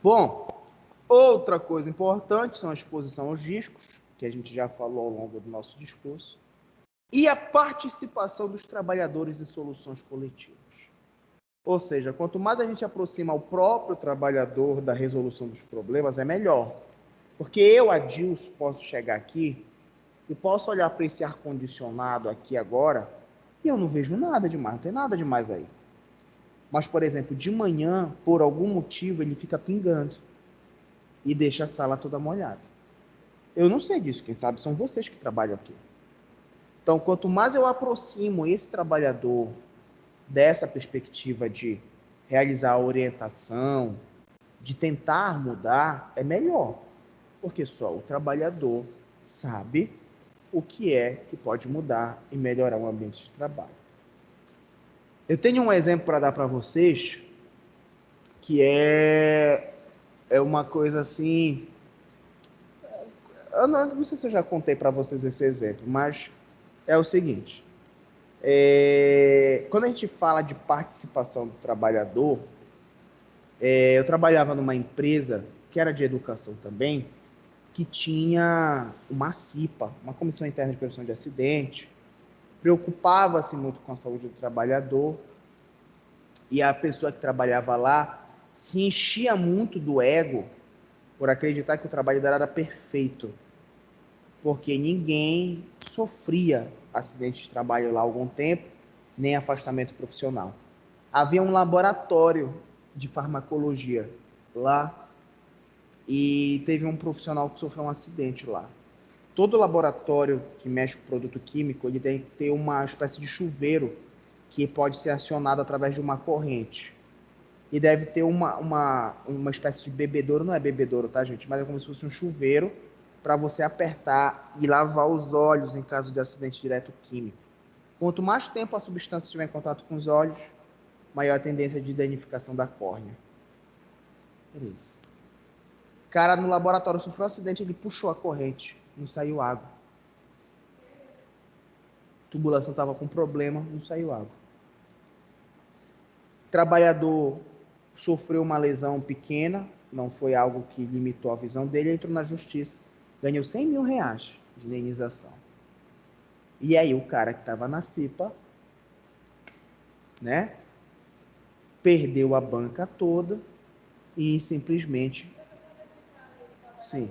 Bom, outra coisa importante são a exposição aos riscos, que a gente já falou ao longo do nosso discurso, e a participação dos trabalhadores em soluções coletivas. Ou seja, quanto mais a gente aproxima o próprio trabalhador da resolução dos problemas, é melhor. Porque eu, Adilson, posso chegar aqui e posso olhar para esse ar-condicionado aqui agora e eu não vejo nada demais, não tem nada demais aí. Mas, por exemplo, de manhã, por algum motivo, ele fica pingando e deixa a sala toda molhada. Eu não sei disso, quem sabe são vocês que trabalham aqui. Então, quanto mais eu aproximo esse trabalhador dessa perspectiva de realizar a orientação, de tentar mudar, é melhor. Porque só o trabalhador sabe o que é que pode mudar e melhorar o ambiente de trabalho. Eu tenho um exemplo para dar para vocês, que é uma coisa assim. Eu não sei se eu já contei para vocês esse exemplo, mas é o seguinte. Quando a gente fala de participação do trabalhador, eu trabalhava numa empresa que era de educação também, que tinha uma CIPA, uma Comissão Interna de Prevenção de Acidente, preocupava-se muito com a saúde do trabalhador, e a pessoa que trabalhava lá se enchia muito do ego por acreditar que o trabalho dela era perfeito, porque ninguém sofria acidente de trabalho lá há algum tempo, nem afastamento profissional. Havia um laboratório de farmacologia lá e teve um profissional que sofreu um acidente lá. Todo laboratório que mexe com produto químico, ele tem que ter uma espécie de chuveiro que pode ser acionado através de uma corrente. E deve ter uma espécie de bebedouro, não é bebedouro, tá, gente? Mas é como se fosse um chuveiro para você apertar e lavar os olhos em caso de acidente direto químico. Quanto mais tempo a substância estiver em contato com os olhos, maior a tendência de danificação da córnea. Beleza. O cara no laboratório sofreu um acidente, ele puxou a corrente, não saiu água. A tubulação estava com problema, não saiu água. O trabalhador sofreu uma lesão pequena, não foi algo que limitou a visão dele, entrou na justiça, ganhou 100 mil reais de indenização. E aí o cara que estava na CIPA, né, perdeu a banca toda e simplesmente, sim,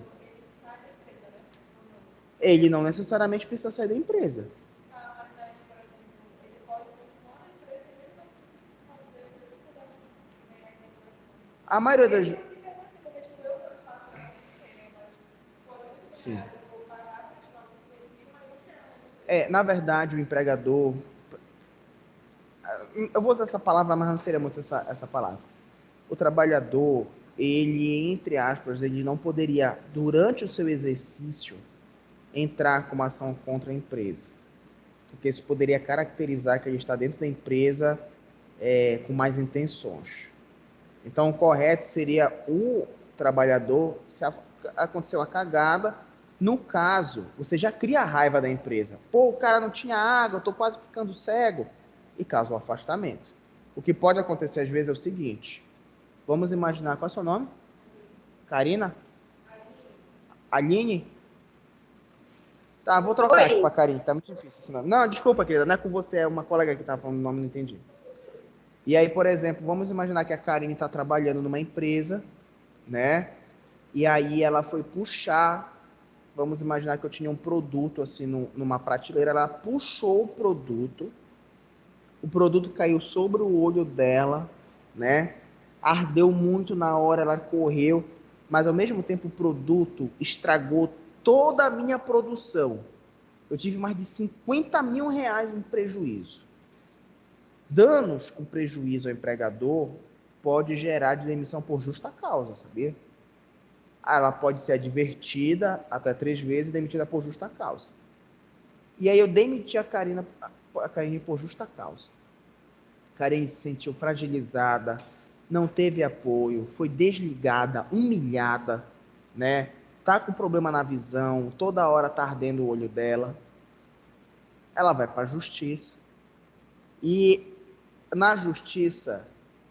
ele não necessariamente precisa sair da empresa. A maioria das... Sim. Na verdade, o empregador... Eu vou usar essa palavra, mas não seria muito essa palavra. O trabalhador, ele, entre aspas, ele não poderia, durante o seu exercício, entrar com uma ação contra a empresa. Porque isso poderia caracterizar que ele está dentro da empresa com mais intenções. Então, o correto seria o trabalhador, se aconteceu a cagada, no caso, você já cria a raiva da empresa. Pô, o cara não tinha água, eu estou quase ficando cego. E causa o afastamento. O que pode acontecer às vezes é o seguinte. Vamos imaginar, qual é o seu nome? Karina? Aline? Tá, vou trocar aqui pra Karine, tá muito difícil esse nome. Não, desculpa, querida, não é com você, é uma colega que tá falando o nome, não entendi. E aí, por exemplo, vamos imaginar que a Karine está trabalhando numa empresa, né? E aí ela foi puxar, vamos imaginar que eu tinha um produto assim numa prateleira, ela puxou o produto caiu sobre o olho dela, né? Ardeu muito na hora, ela correu, mas ao mesmo tempo o produto estragou toda a minha produção. Eu tive mais de 50 mil reais em prejuízo. Danos com prejuízo ao empregador pode gerar de demissão por justa causa, sabia? Ela pode ser advertida até 3 vezes e demitida por justa causa. E aí eu demiti a Karine por justa causa. A Karine se sentiu fragilizada, não teve apoio, foi desligada, humilhada, né? Tá com problema na visão, toda hora tá ardendo o olho dela. Ela vai para a justiça e na justiça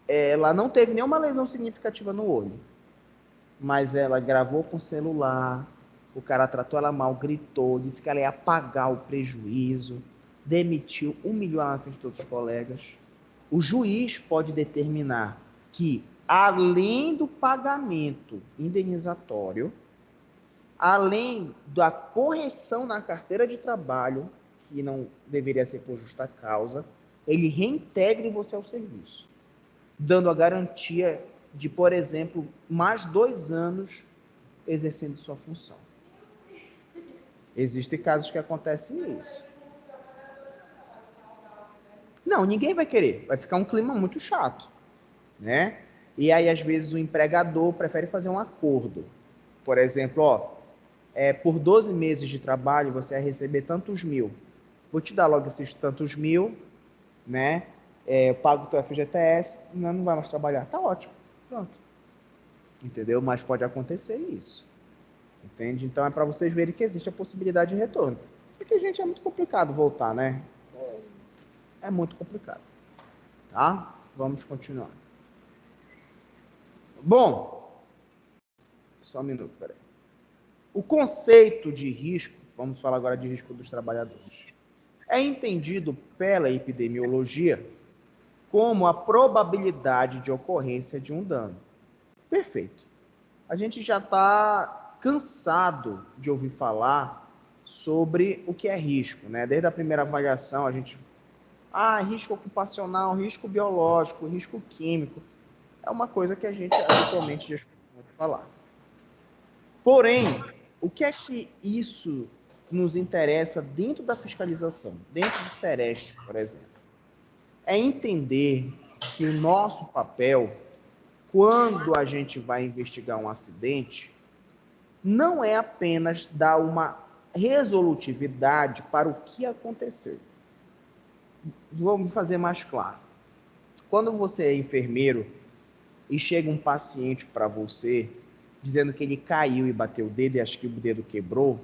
ela não teve nenhuma lesão significativa no olho, mas ela gravou com o celular, o cara tratou ela mal, gritou, disse que ela ia pagar o prejuízo, demitiu, humilhou ela na frente de todos os colegas. O juiz pode determinar que, além do pagamento indenizatório, além da correção na carteira de trabalho, que não deveria ser por justa causa, ele reintegre você ao serviço, dando a garantia de, por exemplo, mais 2 anos exercendo sua função. Existem casos que acontecem isso. Não, ninguém vai querer. Vai ficar um clima muito chato, né? E aí, às vezes, o empregador prefere fazer um acordo. Por exemplo, ó, por 12 meses de trabalho, você vai receber tantos mil. Vou te dar logo esses tantos mil, né? Eu pago o teu FGTS, não vai mais trabalhar. Tá ótimo. Pronto. Entendeu? Mas pode acontecer isso. Entende? Então é para vocês verem que existe a possibilidade de retorno. Porque, gente, é muito complicado voltar, né? É muito complicado. Tá? Vamos continuar. Bom, só um minuto, peraí. O conceito de risco, vamos falar agora de risco dos trabalhadores, é entendido pela epidemiologia como a probabilidade de ocorrência de um dano. Perfeito. A gente já está cansado de ouvir falar sobre o que é risco, né? Desde a primeira avaliação, a gente... risco ocupacional, risco biológico, risco químico. É uma coisa que a gente habitualmente já escuta muito falar. Porém, o que é que isso nos interessa dentro da fiscalização, dentro do Sereste, por exemplo? É entender que o nosso papel, quando a gente vai investigar um acidente, não é apenas dar uma resolutividade para o que aconteceu. Vou me fazer mais claro. Quando você é enfermeiro e chega um paciente para você dizendo que ele caiu e bateu o dedo e acho que o dedo quebrou,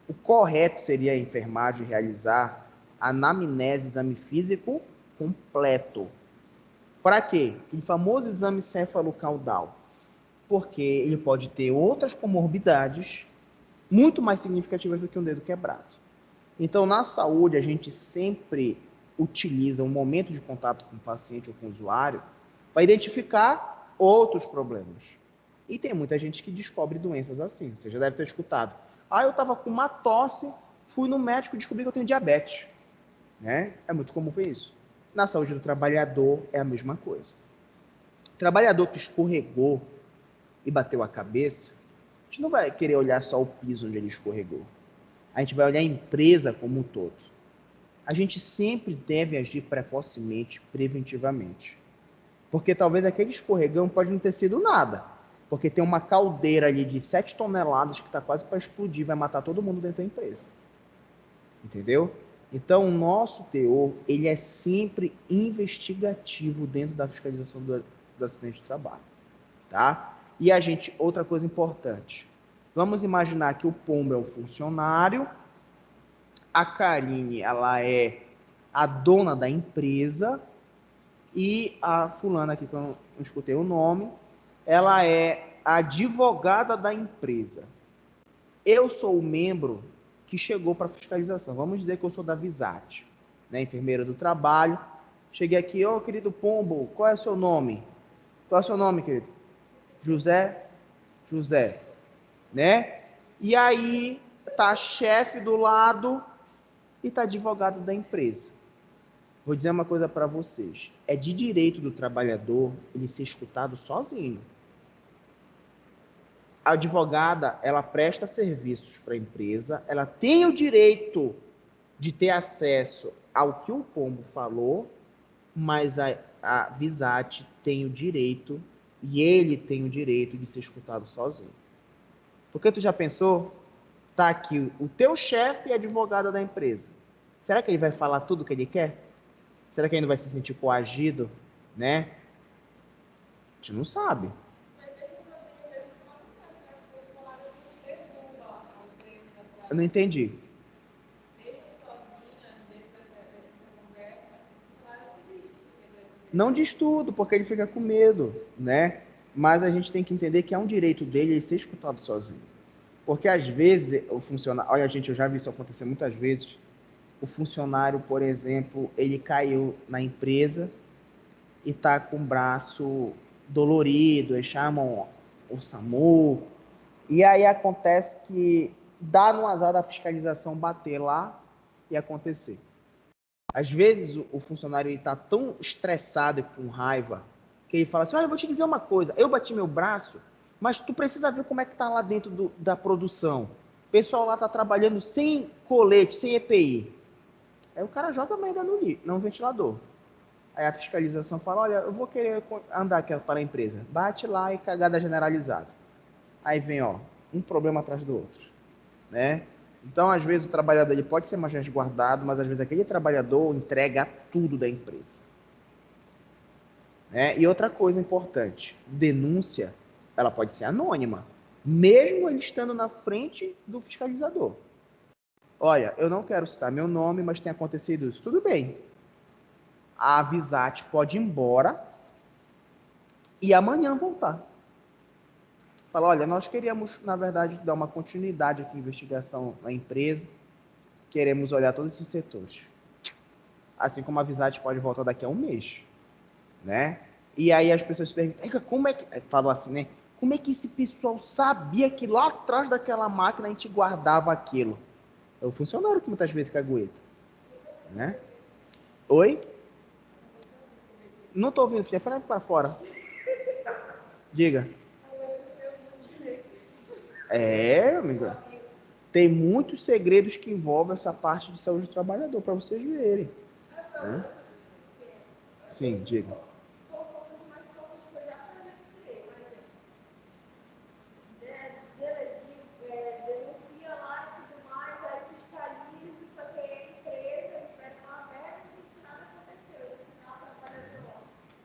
o correto seria a enfermagem realizar a anamnese, exame físico completo. Para quê? Aquele famoso exame céfalo-caudal. Porque ele pode ter outras comorbidades muito mais significativas do que um dedo quebrado. Então, na saúde, a gente sempre utiliza um momento de contato com o paciente ou com o usuário para identificar outros problemas. E tem muita gente que descobre doenças assim. Você já deve ter escutado. Eu estava com uma tosse, fui no médico e descobri que eu tenho diabetes. Né? É muito comum ver isso. Na saúde do trabalhador é a mesma coisa. O trabalhador que escorregou e bateu a cabeça, a gente não vai querer olhar só o piso onde ele escorregou. A gente vai olhar a empresa como um todo. A gente sempre deve agir precocemente, preventivamente. Porque talvez aquele escorregão pode não ter sido nada. Porque tem uma caldeira ali de 7 toneladas que está quase para explodir, vai matar todo mundo dentro da empresa. Entendeu? Então, o nosso teor, ele é sempre investigativo dentro da fiscalização do acidente de trabalho. Tá? E a gente, outra coisa importante. Vamos imaginar que o Pombo é o funcionário, a Karine, ela é a dona da empresa, e a fulana aqui, que eu não escutei o nome, ela é a advogada da empresa. Eu sou o membro que chegou para fiscalização. Vamos dizer que eu sou da Visat, né, enfermeira do trabalho. Cheguei aqui, querido Pombo, qual é o seu nome? Qual é o seu nome, querido? José? José, né? E aí tá a chefe do lado e tá advogado da empresa. Vou dizer uma coisa para vocês. É de direito do trabalhador ele ser escutado sozinho. A advogada, ela presta serviços para a empresa, ela tem o direito de ter acesso ao que o Pombo falou, mas a Visat tem o direito, e ele tem o direito de ser escutado sozinho. Porque tu já pensou? Tá aqui o teu chefe e a advogada da empresa. Será que ele vai falar tudo o que ele quer? Será que ele não vai se sentir coagido, né? A gente não sabe. Eu não entendi. Não diz tudo, porque ele fica com medo, né? Mas a gente tem que entender que é um direito dele ele ser escutado sozinho. Porque às vezes o funcionário, olha, gente, eu já vi isso acontecer muitas vezes. O funcionário, por exemplo, ele caiu na empresa e tá com o braço dolorido, eles chamam o SAMU, e aí acontece que dá no azar da fiscalização bater lá e acontecer. Às vezes o funcionário está tão estressado e com raiva que ele fala assim, olha, eu vou te dizer uma coisa, eu bati meu braço, mas tu precisa ver como é que está lá dentro da produção. O pessoal lá está trabalhando sem colete, sem EPI. Aí o cara joga a merda no ventilador. Aí a fiscalização fala, olha, eu vou querer andar aqui para a empresa. Bate lá e cagada generalizada. Aí vem, ó, um problema atrás do outro, né? Então, às vezes, o trabalhador ele pode ser mais resguardado, mas às vezes aquele trabalhador entrega tudo da empresa. Né? E outra coisa importante, denúncia, ela pode ser anônima, mesmo ele estando na frente do fiscalizador. Olha, eu não quero citar meu nome, mas tem acontecido isso. Tudo bem. A Avisat pode ir embora e amanhã voltar. Fala, olha, nós queríamos, na verdade, dar uma continuidade aqui na investigação na empresa. Queremos olhar todos esses setores. Assim como a Avisat pode voltar daqui a um mês. Né? E aí as pessoas se perguntam, como é que... Falam assim, né? Como é que esse pessoal sabia que lá atrás daquela máquina a gente guardava aquilo? É o funcionário que muitas vezes cagueta. Né? Oi? Não tô ouvindo, filha. Fala para fora. Diga. Amiga. Tem muitos segredos que envolvem essa parte de saúde do trabalhador, para vocês verem. Né? Sim, diga.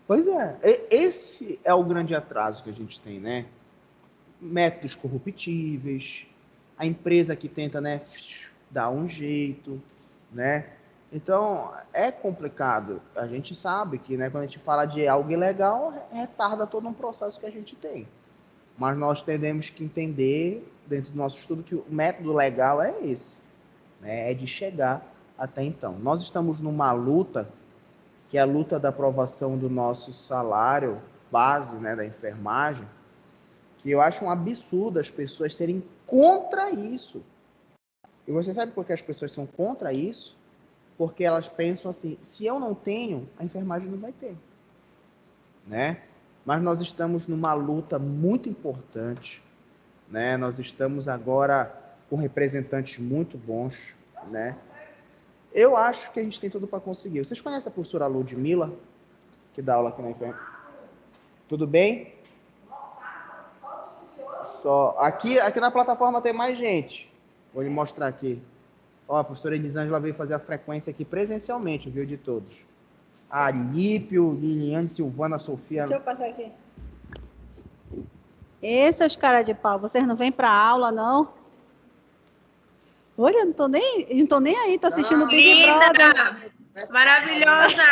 Pois é, esse é o grande atraso que a gente tem, né? Métodos corruptíveis, a empresa que tenta, né, dar um jeito, né? Então, é complicado. A gente sabe que, né, quando a gente fala de algo ilegal, retarda todo um processo que a gente tem. Mas nós temos que entender, dentro do nosso estudo, que o método legal é esse, né? É de chegar até então. Nós estamos numa luta, que é a luta da aprovação do nosso salário base, né, da enfermagem, que eu acho um absurdo as pessoas serem contra isso. E você sabe por que as pessoas são contra isso? Porque elas pensam assim, se eu não tenho, a enfermagem não vai ter. Né? Mas nós estamos numa luta muito importante, né? Nós estamos agora com representantes muito bons, né? Eu acho que a gente tem tudo para conseguir. Vocês conhecem a professora Ludmila, que dá aula aqui na enfermagem? Tudo bem? Só aqui na plataforma tem mais gente. Vou lhe mostrar aqui. Ó, a professora Elisângela veio fazer a frequência aqui presencialmente, viu, de todos. A Lípio, Liliane, Silvana, Sofia. Deixa eu passar aqui. Seus caras de pau, vocês não vêm para aula, não? Olha, eu não tô nem aí, tô assistindo o Big Brother. Maravilhosa!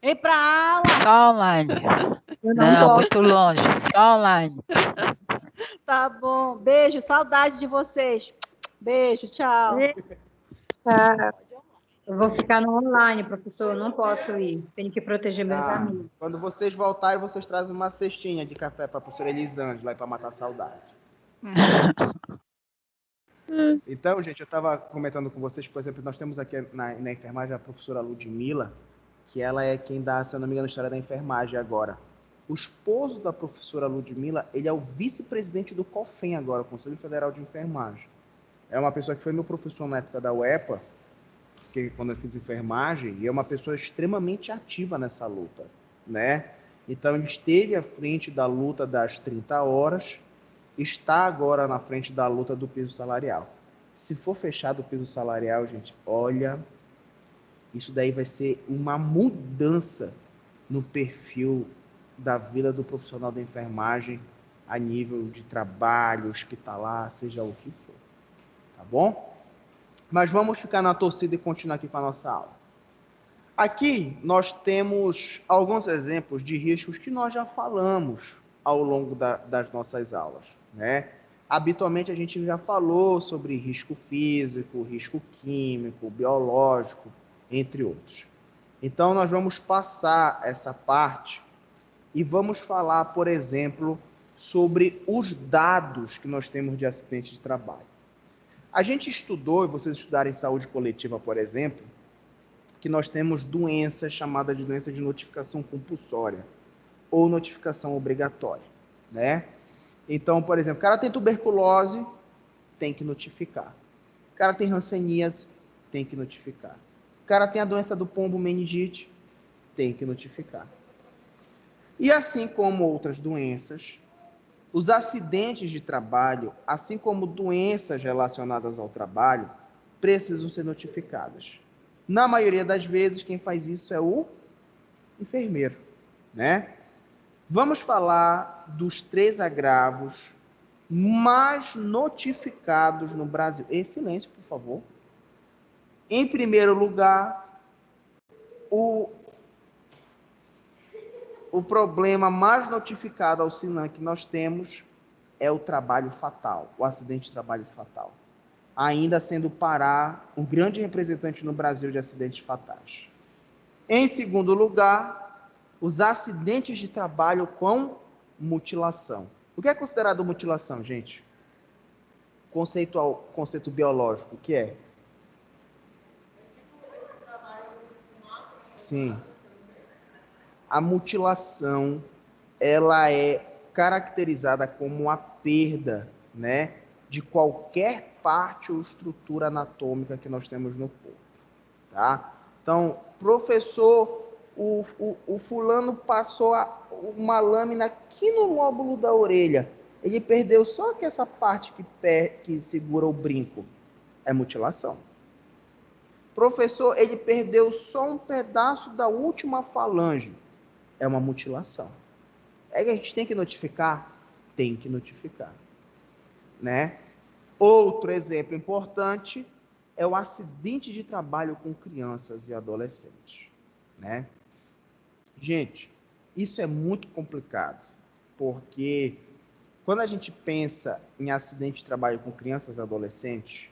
Vem para aula. Só online. Não, muito longe. Só online. Tá bom. Beijo, saudade de vocês. Beijo, tchau. Tá. Eu vou ficar no online, professor, não posso ir. Tenho que proteger meus amigos. Quando vocês voltarem, vocês trazem uma cestinha de café para a professora Elisângela para matar a saudade. Então, gente, eu estava comentando com vocês, por exemplo, nós temos aqui na enfermagem a professora Ludmila, que ela é quem dá, se eu não me engano, a história da enfermagem agora. O esposo da professora Ludmila, ele é o vice-presidente do COFEN agora, o Conselho Federal de Enfermagem. É uma pessoa que foi meu professor na época da UEPA, que quando eu fiz enfermagem, e é uma pessoa extremamente ativa nessa luta, né? Então, ele esteve à frente da luta das 30 horas, está agora na frente da luta do piso salarial. Se for fechado o piso salarial, gente, olha, isso daí vai ser uma mudança no perfil da vida do profissional da enfermagem a nível de trabalho, hospitalar, seja o que for. Tá bom? Mas vamos ficar na torcida e continuar aqui com a nossa aula. Aqui nós temos alguns exemplos de riscos que nós já falamos ao longo das nossas aulas, né? Habitualmente a gente já falou sobre risco físico, risco químico, biológico, entre outros. Então nós vamos passar essa parte e vamos falar, por exemplo, sobre os dados que nós temos de acidentes de trabalho. A gente estudou, e vocês estudaram em saúde coletiva, por exemplo, que nós temos doenças chamadas de doença de notificação compulsória ou notificação obrigatória, né? Então, por exemplo, o cara tem tuberculose, tem que notificar. O cara tem hanseníase, tem que notificar. O cara tem a doença do pombo, meningite, tem que notificar. E assim como outras doenças, os acidentes de trabalho, assim como doenças relacionadas ao trabalho, precisam ser notificadas. Na maioria das vezes, quem faz isso é o enfermeiro, né? Vamos falar dos 3 agravos mais notificados no Brasil. Silêncio, por favor. Em primeiro lugar, o problema mais notificado ao SINAM que nós temos é o trabalho fatal, o acidente de trabalho fatal. Ainda sendo o Pará um grande representante no Brasil de acidentes fatais. Em segundo lugar, os acidentes de trabalho com mutilação. O que é considerado mutilação, gente? Conceito biológico, o que é? Sim. A mutilação, ela é caracterizada como a perda, né, de qualquer parte ou estrutura anatômica que nós temos no corpo, tá? Então, professor, o fulano passou uma lâmina aqui no lóbulo da orelha, ele perdeu só que essa parte que segura o brinco, é mutilação. Professor, ele perdeu só um pedaço da última falange, é uma mutilação. É que a gente tem que notificar? Tem que notificar, né? Outro exemplo importante é o acidente de trabalho com crianças e adolescentes, né? Gente, isso é muito complicado, porque quando a gente pensa em acidente de trabalho com crianças e adolescentes,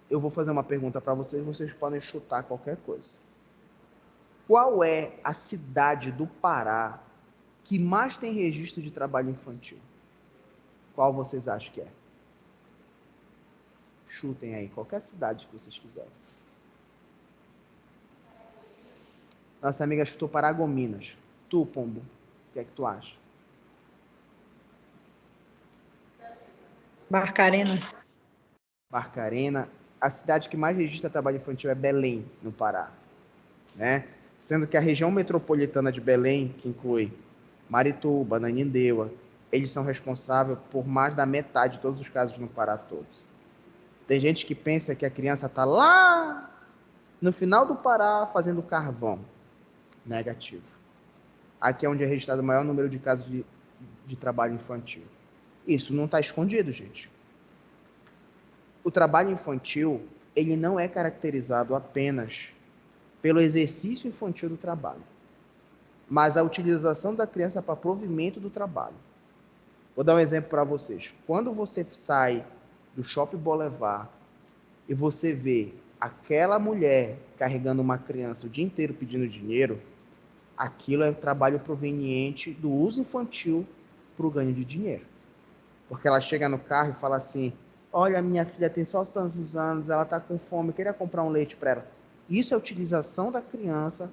eu vou fazer uma pergunta para vocês, vocês podem chutar qualquer coisa. Qual é a cidade do Pará que mais tem registro de trabalho infantil? Qual vocês acham que é? Chutem aí, qualquer cidade que vocês quiserem. Nossa amiga chutou Paragominas. Tu, Pombo, o que é que tu acha? Barcarena. Barcarena. A cidade que mais registra trabalho infantil é Belém, no Pará, né? Sendo que a região metropolitana de Belém, que inclui Marituba, Ananindeua, eles são responsáveis por mais da metade de todos os casos no Pará todos. Tem gente que pensa que a criança está lá no final do Pará fazendo carvão. Negativo. Aqui é onde é registrado o maior número de casos de trabalho infantil. Isso não está escondido, gente. O trabalho infantil, ele não é caracterizado apenas pelo exercício infantil do trabalho, mas a utilização da criança para provimento do trabalho. Vou dar um exemplo para vocês. Quando você sai do Shopping Boulevard e você vê aquela mulher carregando uma criança o dia inteiro pedindo dinheiro, aquilo é trabalho proveniente do uso infantil para o ganho de dinheiro. Porque ela chega no carro e fala assim, olha, minha filha tem só tantos anos, ela está com fome, eu queria comprar um leite para ela. Isso é utilização da criança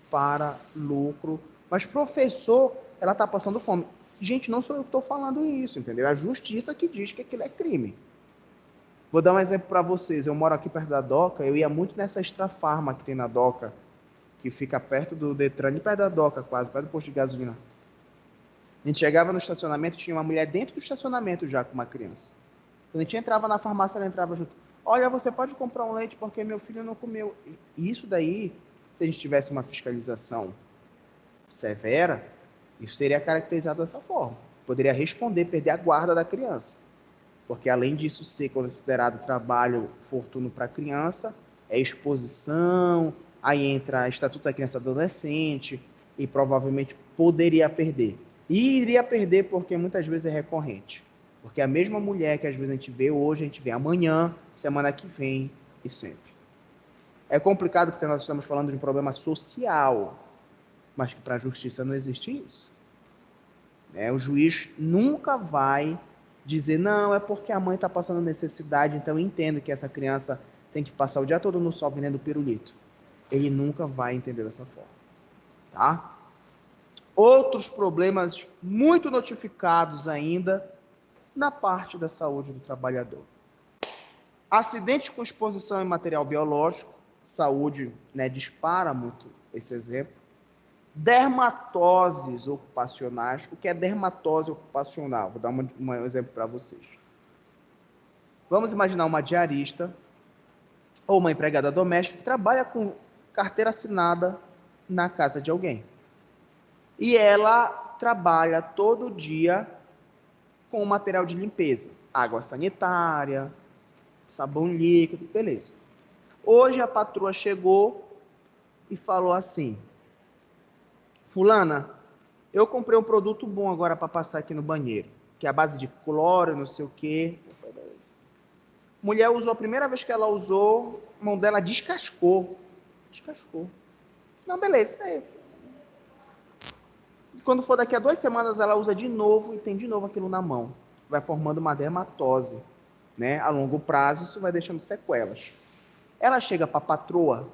para lucro. Mas, professor, ela está passando fome. Gente, não sou eu que estou falando isso, entendeu? É a justiça que diz que aquilo é crime. Vou dar um exemplo para vocês. Eu moro aqui perto da Doca, eu ia muito nessa Extra Farma que tem na Doca, que fica perto do Detran, perto da Doca quase, perto do posto de gasolina. A gente chegava no estacionamento, tinha uma mulher dentro do estacionamento já com uma criança. Quando a gente entrava na farmácia, ela entrava junto. Olha, você pode comprar um leite porque meu filho não comeu. Isso daí, se a gente tivesse uma fiscalização severa, isso seria caracterizado dessa forma. Poderia responder, perder a guarda da criança. Porque além disso ser considerado trabalho fortuno para a criança, é exposição, aí entra Estatuto da Criança e Adolescente, e provavelmente poderia perder. E iria perder porque muitas vezes é recorrente. Porque a mesma mulher que às vezes a gente vê hoje, a gente vê amanhã, semana que vem e sempre. É complicado porque nós estamos falando de um problema social, mas que para a justiça não existe isso. O juiz nunca vai dizer, não, é porque a mãe está passando necessidade, então eu entendo que essa criança tem que passar o dia todo no sol vendendo pirulito. Ele nunca vai entender dessa forma. Tá? Outros problemas muito notificados ainda na parte da saúde do trabalhador. Acidentes com exposição em material biológico, saúde, né, dispara muito esse exemplo. Dermatoses ocupacionais. O que é dermatose ocupacional? Vou dar um exemplo para vocês. Vamos imaginar uma diarista ou uma empregada doméstica que trabalha com carteira assinada na casa de alguém. E ela trabalha todo dia com material de limpeza. Água sanitária, sabão líquido, beleza. Hoje a patroa chegou e falou assim: fulana, eu comprei um produto bom agora para passar aqui no banheiro, que é a base de cloro, não sei o quê. Mulher usou, a primeira vez que ela usou, a mão dela descascou. Descascou. Não, beleza, aí. Quando for daqui a 2 semanas, ela usa de novo e tem de novo aquilo na mão. Vai formando uma dermatose, né? A longo prazo, isso vai deixando sequelas. Ela chega para a patroa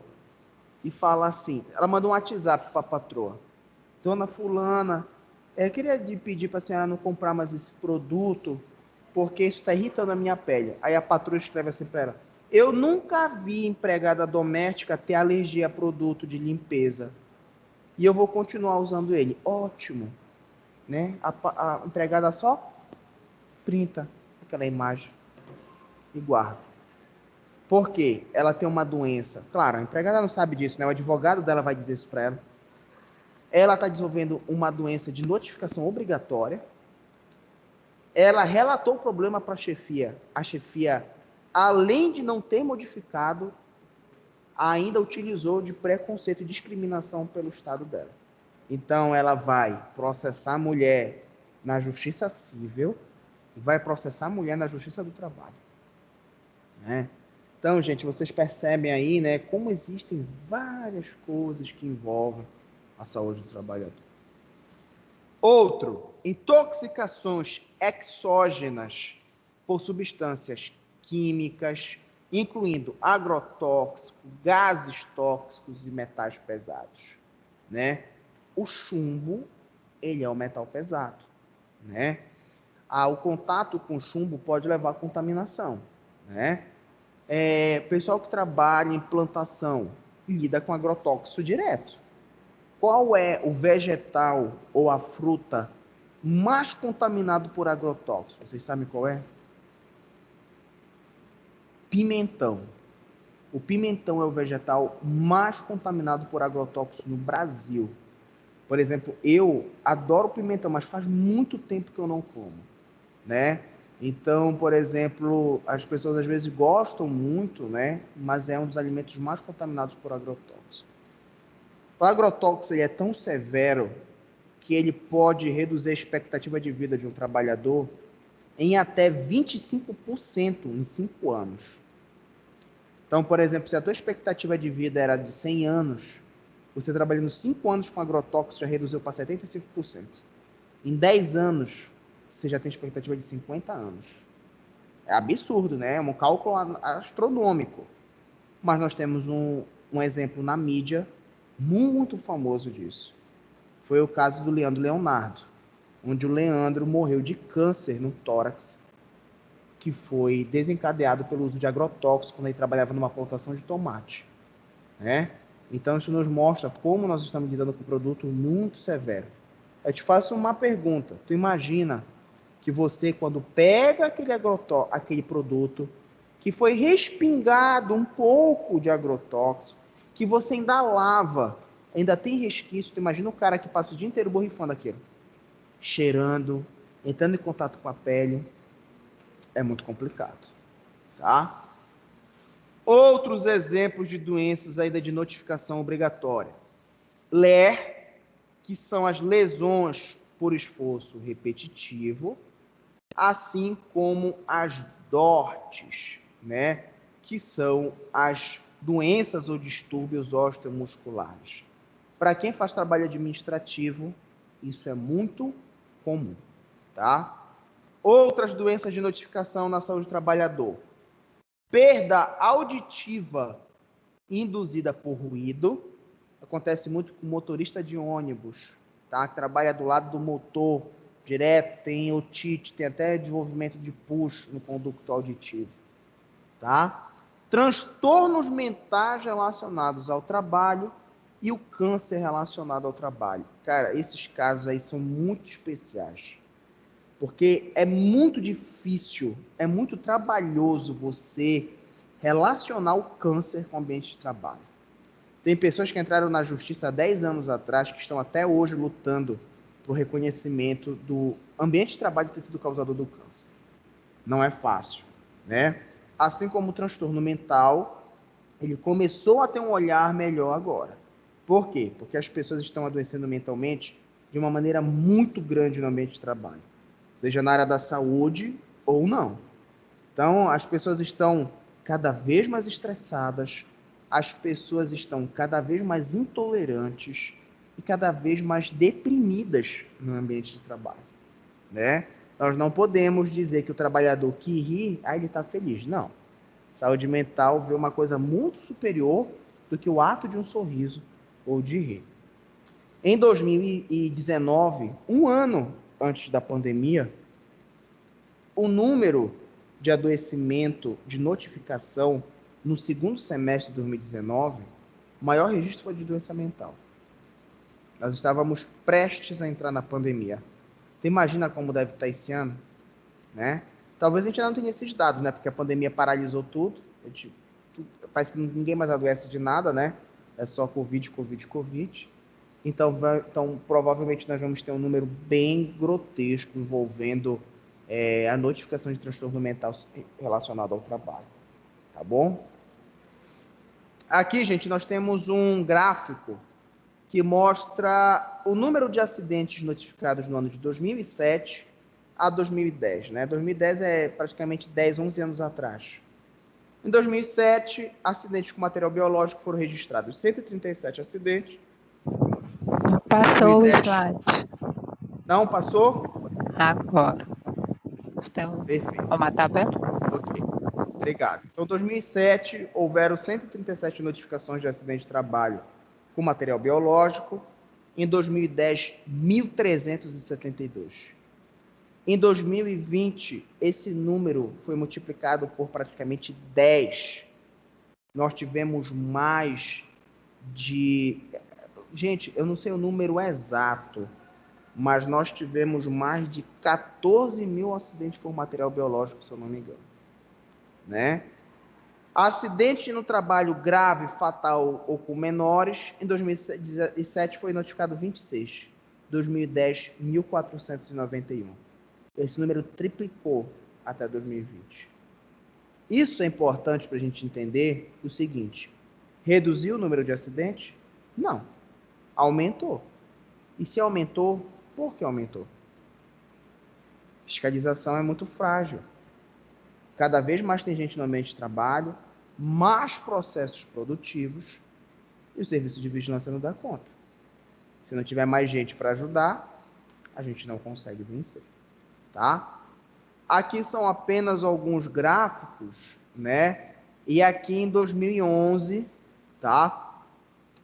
e fala assim, ela manda um WhatsApp para a patroa: dona fulana, queria pedir para a senhora não comprar mais esse produto, porque isso está irritando a minha pele. Aí a patroa escreve assim para ela: eu nunca vi empregada doméstica ter alergia a produto de limpeza. E eu vou continuar usando ele. Ótimo. Né? A empregada só printa aquela imagem e guarda. Por quê? Ela tem uma doença. Claro, a empregada não sabe disso, né? O advogado dela vai dizer isso para ela. Ela está desenvolvendo uma doença de notificação obrigatória. Ela relatou o problema para a chefia. A chefia, além de não ter modificado, ainda utilizou de preconceito e discriminação pelo estado dela. Então, ela vai processar a mulher na justiça civil e vai processar a mulher na justiça do trabalho. Né? Então, gente, vocês percebem aí, né, como existem várias coisas que envolvem a saúde do trabalhador. Outro, intoxicações exógenas por substâncias químicas, incluindo agrotóxico, gases tóxicos e metais pesados, né? O chumbo, ele é um metal pesado, né? O contato com chumbo pode levar à contaminação, né? Pessoal que trabalha em plantação lida com agrotóxico direto. Qual é o vegetal ou a fruta mais contaminado por agrotóxico? Vocês sabem qual é? Pimentão. O pimentão é o vegetal mais contaminado por agrotóxico no Brasil. Por exemplo, eu adoro pimentão, mas faz muito tempo que eu não como, né? Então, por exemplo, as pessoas às vezes gostam muito, né? Mas é um dos alimentos mais contaminados por agrotóxico. O agrotóxico ele é tão severo que ele pode reduzir a expectativa de vida de um trabalhador em até 25% em 5 anos. Então, por exemplo, se a tua expectativa de vida era de 100 anos, você trabalhando 5 anos com agrotóxico já reduziu para 75%. Em 10 anos, você já tem expectativa de 50 anos. É absurdo, né? É um cálculo astronômico. Mas nós temos um exemplo na mídia muito famoso disso. Foi o caso do Leandro Leonardo, onde o Leandro morreu de câncer no tórax, que foi desencadeado pelo uso de agrotóxico quando ele trabalhava numa plantação de tomate, né? Então isso nos mostra como nós estamos lidando com um produto muito severo. Eu te faço uma pergunta. Tu imagina que você, quando pega aquele produto que foi respingado um pouco de agrotóxico, que você ainda lava, ainda tem resquício, tu imagina o cara que passa o dia inteiro borrifando aquilo, cheirando, entrando em contato com a pele, é muito complicado, tá? Outros exemplos de doenças ainda de notificação obrigatória. LER, que são as lesões por esforço repetitivo, assim como as DORTs, né, que são as doenças ou distúrbios osteomusculares. Para quem faz trabalho administrativo, isso é muito comum, tá? Outras doenças de notificação na saúde do trabalhador. Perda auditiva induzida por ruído. Acontece muito com motorista de ônibus, tá? Que trabalha do lado do motor direto, tem otite, tem até desenvolvimento de push no conducto auditivo. tá? Transtornos mentais relacionados ao trabalho e o câncer relacionado ao trabalho. Cara, esses casos aí são muito especiais, porque é muito difícil, é muito trabalhoso você relacionar o câncer com o ambiente de trabalho. Tem pessoas que entraram na justiça há 10 anos atrás, que estão até hoje lutando por reconhecimento do ambiente de trabalho ter sido causador do câncer. Não é fácil, né? Assim como o transtorno mental, ele começou a ter um olhar melhor agora. Por quê? Porque as pessoas estão adoecendo mentalmente de uma maneira muito grande no ambiente de trabalho, seja na área da saúde ou não. Então, as pessoas estão cada vez mais estressadas, as pessoas estão cada vez mais intolerantes e cada vez mais deprimidas no ambiente de trabalho, né? Nós não podemos dizer que o trabalhador que ri, ele está feliz. Não. Saúde mental vê uma coisa muito superior do que o ato de um sorriso ou de rir. Em 2019, um ano antes da pandemia, o número de adoecimento de notificação no segundo semestre de 2019, o maior registro foi de doença mental. Nós estávamos prestes a entrar na pandemia. Você imagina como deve estar esse ano, né? Talvez a gente não tenha esses dados, né? Porque a pandemia paralisou tudo. Parece que ninguém mais adoece de nada, né? É só Covid, Covid, Covid. Então, provavelmente nós vamos ter um número bem grotesco envolvendo a notificação de transtorno mental relacionado ao trabalho. Tá bom? Aqui, gente, nós temos um gráfico que mostra o número de acidentes notificados no ano de 2007 a 2010, né? 2010 é praticamente 10, 11 anos atrás. Em 2007, acidentes com material biológico foram registrados 137 acidentes. Passou 2010. o slide. Não passou? Agora. Perfeito. Uma tabela? Ok. Obrigado. Então, em 2007, houveram 137 notificações de acidente de trabalho com material biológico. Em 2010, 1.372. Em 2020, esse número foi multiplicado por praticamente 10. Nós tivemos mais de... Gente, eu não sei o número exato, mas nós tivemos mais de 14 mil acidentes por material biológico, se eu não me engano, né? Acidente no trabalho grave, fatal ou com menores, em 2017 foi notificado 26. 2010, 1.491. Esse número triplicou até 2020. Isso é importante para a gente entender o seguinte: reduziu o número de acidentes? Não. Aumentou. E se aumentou, por que aumentou? Fiscalização é muito frágil. Cada vez mais tem gente no ambiente de trabalho, mais processos produtivos, e o serviço de vigilância não dá conta. Se não tiver mais gente para ajudar, a gente não consegue vencer, tá? Aqui são apenas alguns gráficos, né? E aqui em 2011, tá?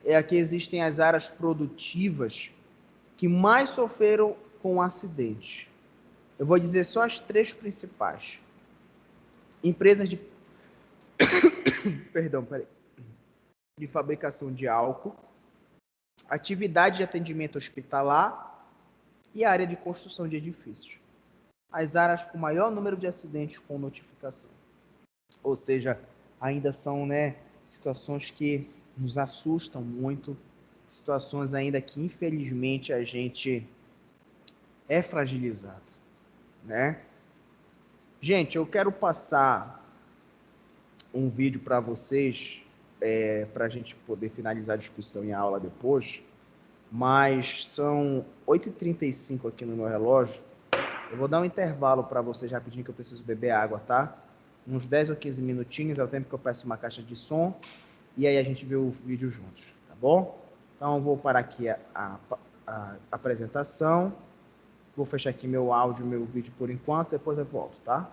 E aqui existem as áreas produtivas que mais sofreram com acidentes. Eu vou dizer só as 3 principais. Empresas de de fabricação de álcool, atividade de atendimento hospitalar e a área de construção de edifícios. As áreas com maior número de acidentes com notificação. Ou seja, ainda são, né, situações que nos assustam muito, situações ainda que infelizmente a gente é fragilizado, né? Gente, eu quero passar um vídeo para vocês, para a gente poder finalizar a discussão em aula depois, mas são 8h35 aqui no meu relógio. Eu vou dar um intervalo para vocês rapidinho, que eu preciso beber água, tá? Uns 10 ou 15 minutinhos, é o tempo que eu peço uma caixa de som, e aí a gente vê o vídeo juntos, tá bom? Então eu vou parar aqui a apresentação, vou fechar aqui meu áudio, meu vídeo por enquanto, depois eu volto, tá?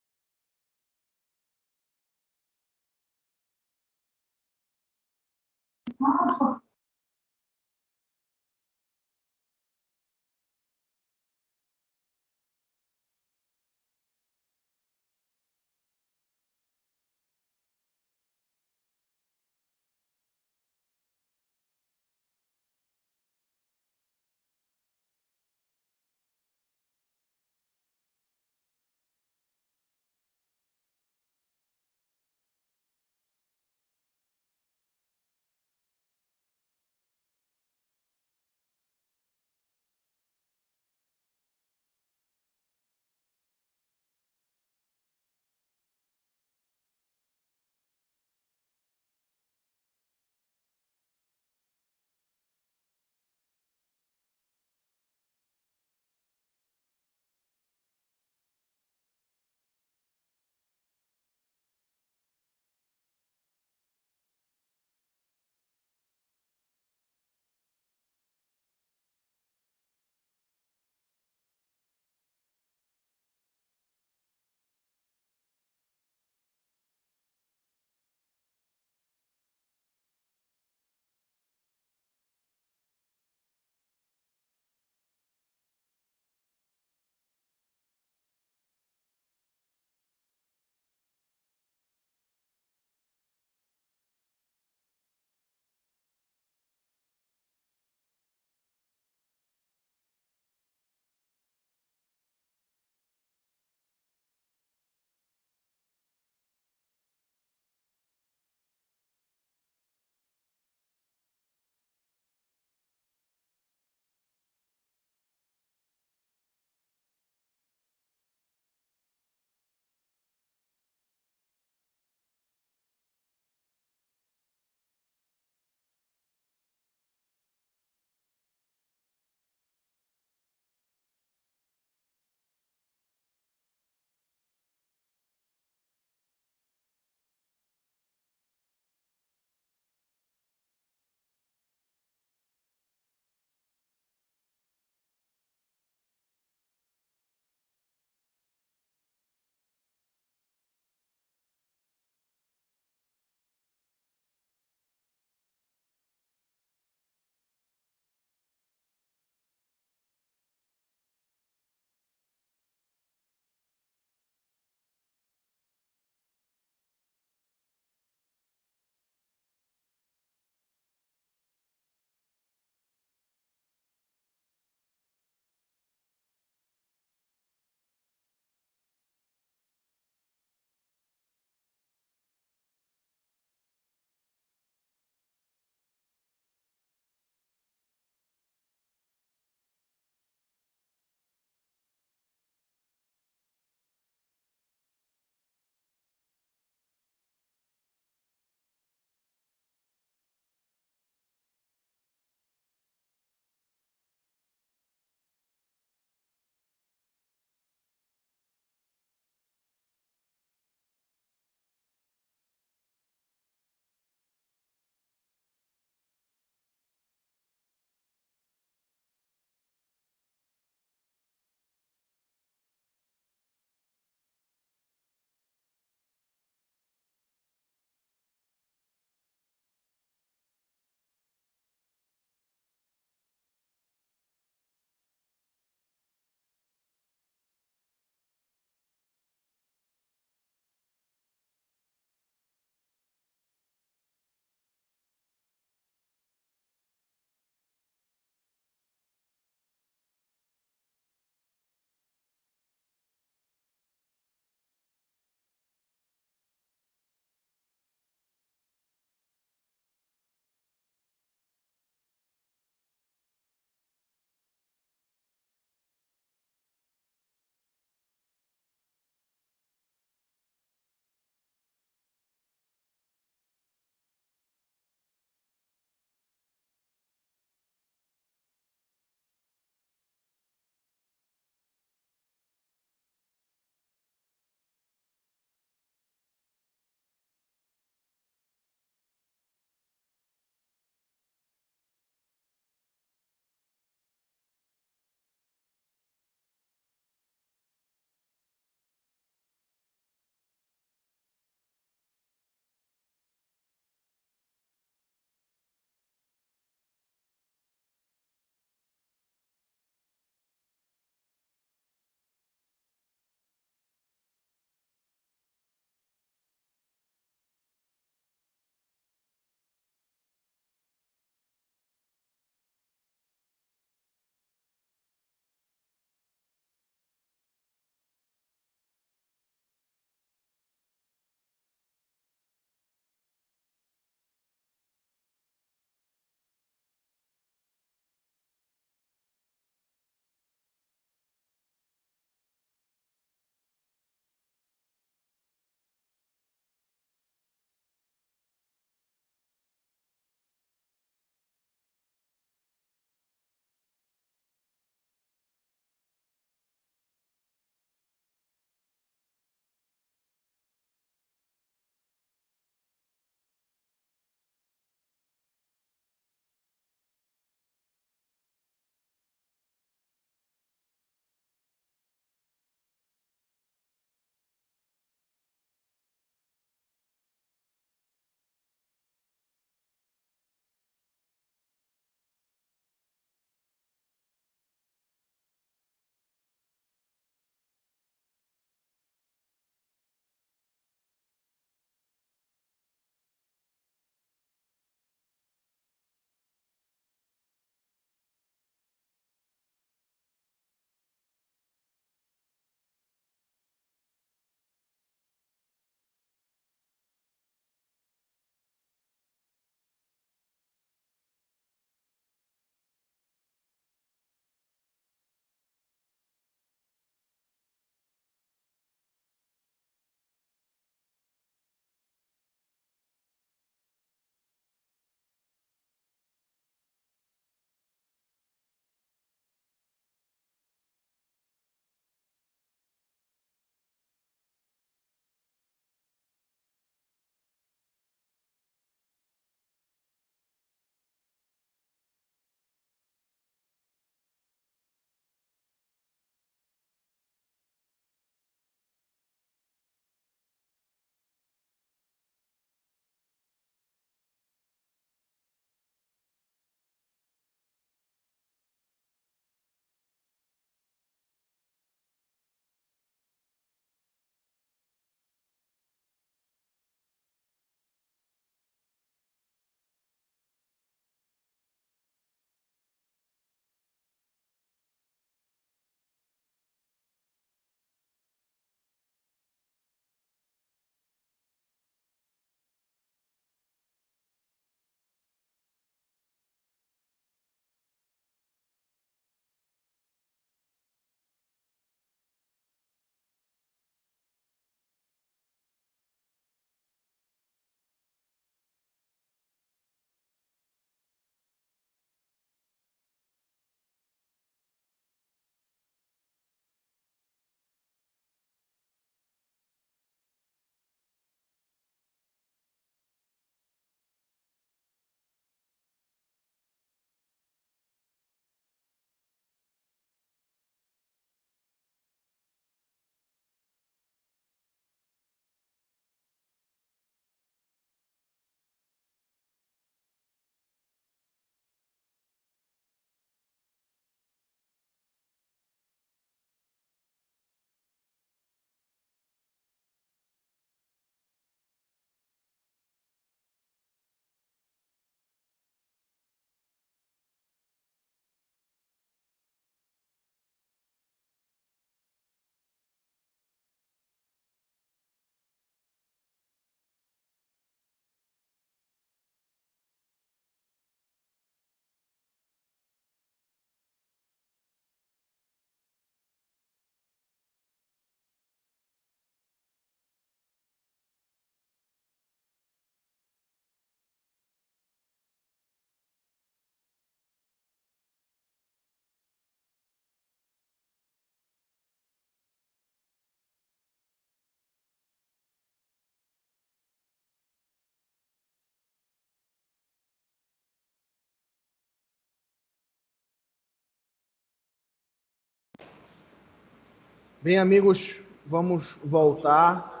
Bem, amigos, vamos voltar.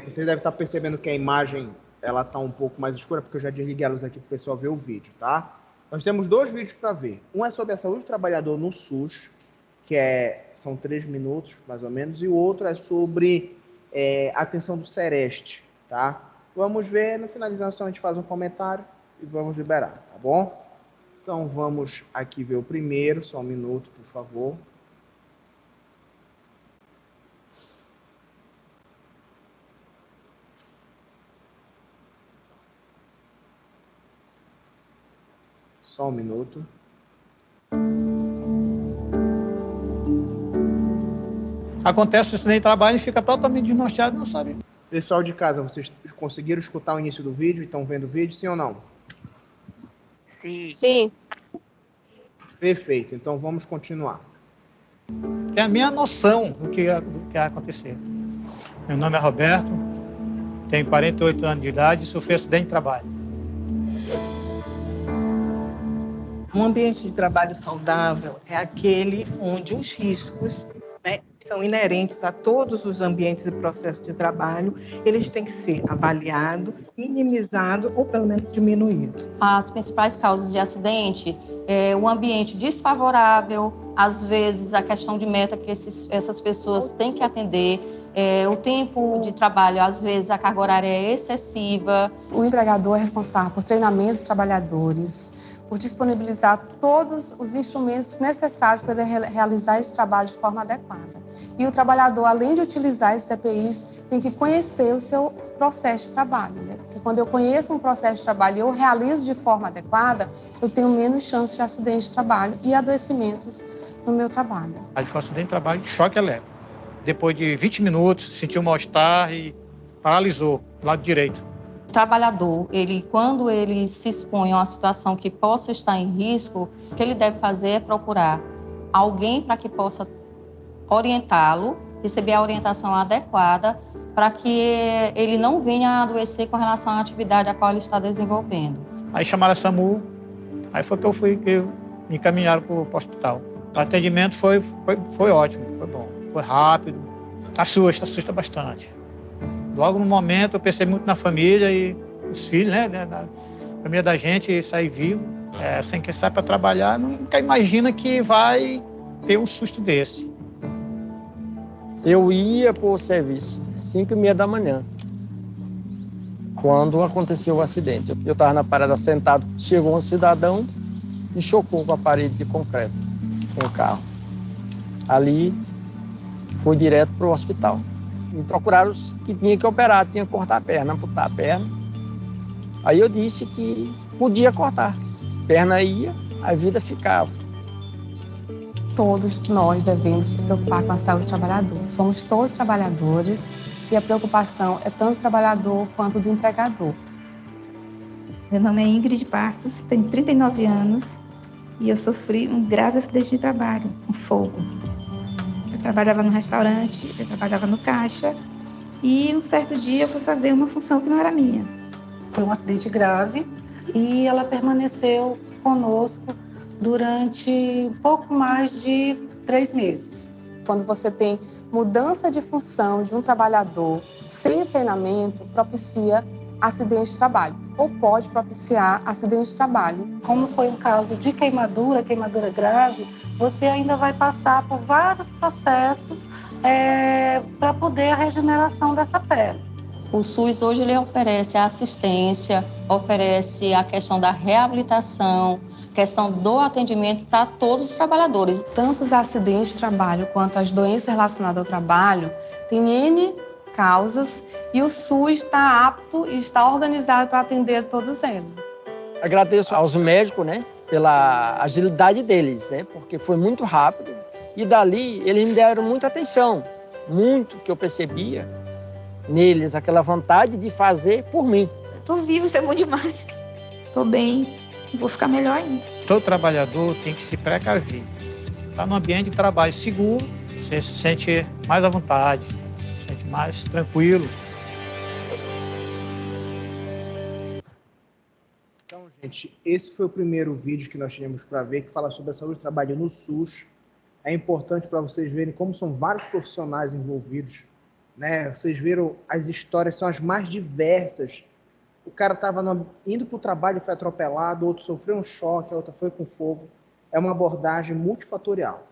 Vocês devem estar percebendo que a imagem ela está um pouco mais escura, porque eu já desliguei a luz aqui para o pessoal ver o vídeo, tá? Nós temos 2 vídeos para ver. Um é sobre a saúde do trabalhador no SUS, são 3 minutos, mais ou menos, e o outro é sobre a atenção do Sereste, tá? Vamos ver, no finalização a gente faz um comentário e vamos liberar, tá bom? Então vamos aqui ver o primeiro, só um minuto, por favor. Só um minuto. Acontece isso de trabalho e fica totalmente desnorteado, não sabe. Pessoal de casa, vocês conseguiram escutar o início do vídeo? Estão vendo o vídeo, sim ou não? Sim. Sim. Perfeito, então vamos continuar. Tem a minha noção do que vai acontecer. Meu nome é Roberto, tenho 48 anos de idade e sofri acidente de trabalho. Um ambiente de trabalho saudável é aquele onde os riscos, né, são inerentes a todos os ambientes e processos de trabalho, eles têm que ser avaliados, minimizados ou pelo menos diminuídos. As principais causas de acidente é o ambiente desfavorável, às vezes a questão de meta que essas pessoas têm que atender, o tempo de trabalho, às vezes a carga horária é excessiva. O empregador é responsável por treinamento dos trabalhadores, por disponibilizar todos os instrumentos necessários para ele realizar esse trabalho de forma adequada. E o trabalhador, além de utilizar esses EPIs, tem que conhecer o seu processo de trabalho, né? Porque quando eu conheço um processo de trabalho e eu realizo de forma adequada, eu tenho menos chance de acidente de trabalho e adoecimentos no meu trabalho. Foi um acidente de trabalho de choque elétrico. Depois de 20 minutos, sentiu um mal-estar e paralisou o lado direito. O trabalhador, quando ele se expõe a uma situação que possa estar em risco, o que ele deve fazer é procurar alguém para que possa orientá-lo, receber a orientação adequada, para que ele não venha a adoecer com relação à atividade a qual ele está desenvolvendo. Aí chamaram a SAMU, aí foi que me encaminharam para o hospital. O atendimento foi ótimo, foi bom, foi rápido, assusta bastante. Logo no momento eu pensei muito na família e os filhos, né, na família da gente, sair vivo, sem que saia para trabalhar, nunca imagina que vai ter um susto desse. Eu ia para o serviço 5h30 da manhã, quando aconteceu o acidente. Eu estava na parada sentado, chegou um cidadão e chocou com a parede de concreto, com o carro. Ali, foi direto para o hospital. Me procuraram os que tinha que operar, tinha que cortar a perna, amputar a perna. Aí eu disse que podia cortar. A perna ia, a vida ficava. Todos nós devemos nos preocupar com a saúde do trabalhador. Somos todos trabalhadores e a preocupação é tanto do trabalhador quanto do empregador. Meu nome é Ingrid Passos, tenho 39 anos e eu sofri um grave acidente de trabalho, um fogo. Eu trabalhava no restaurante, eu trabalhava no caixa e um certo dia eu fui fazer uma função que não era minha. Foi um acidente grave e ela permaneceu conosco durante um pouco mais de 3 meses. Quando você tem mudança de função de um trabalhador sem treinamento, propicia acidente de trabalho, ou pode propiciar acidente de trabalho. Como foi um caso de queimadura grave, você ainda vai passar por vários processos para poder a regeneração dessa pele. O SUS hoje ele oferece a assistência, oferece a questão da reabilitação, questão do atendimento para todos os trabalhadores. Tanto os acidentes de trabalho quanto as doenças relacionadas ao trabalho têm N causas e o SUS está apto e está organizado para atender todos eles. Agradeço aos médicos, né, pela agilidade deles, né, porque foi muito rápido e dali eles me deram muita atenção, muito que eu percebia neles, aquela vontade de fazer por mim. Tô vivo, isso é bom demais. Tô bem, vou ficar melhor ainda. Todo trabalhador tem que se precaver. Está num ambiente de trabalho seguro, você se sente mais à vontade, se sente mais tranquilo. Então, gente, esse foi o primeiro vídeo que nós tínhamos para ver, que fala sobre a saúde do trabalho no SUS. é importante para vocês verem como são vários profissionais envolvidos, né? Vocês viram, as histórias são as mais diversas. O cara estava indo para o trabalho e foi atropelado, outro sofreu um choque, a outra foi com fogo. É uma abordagem multifatorial.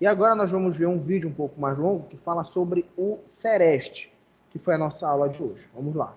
E agora nós vamos ver um vídeo um pouco mais longo que fala sobre o Sereste, que foi a nossa aula de hoje. Vamos lá.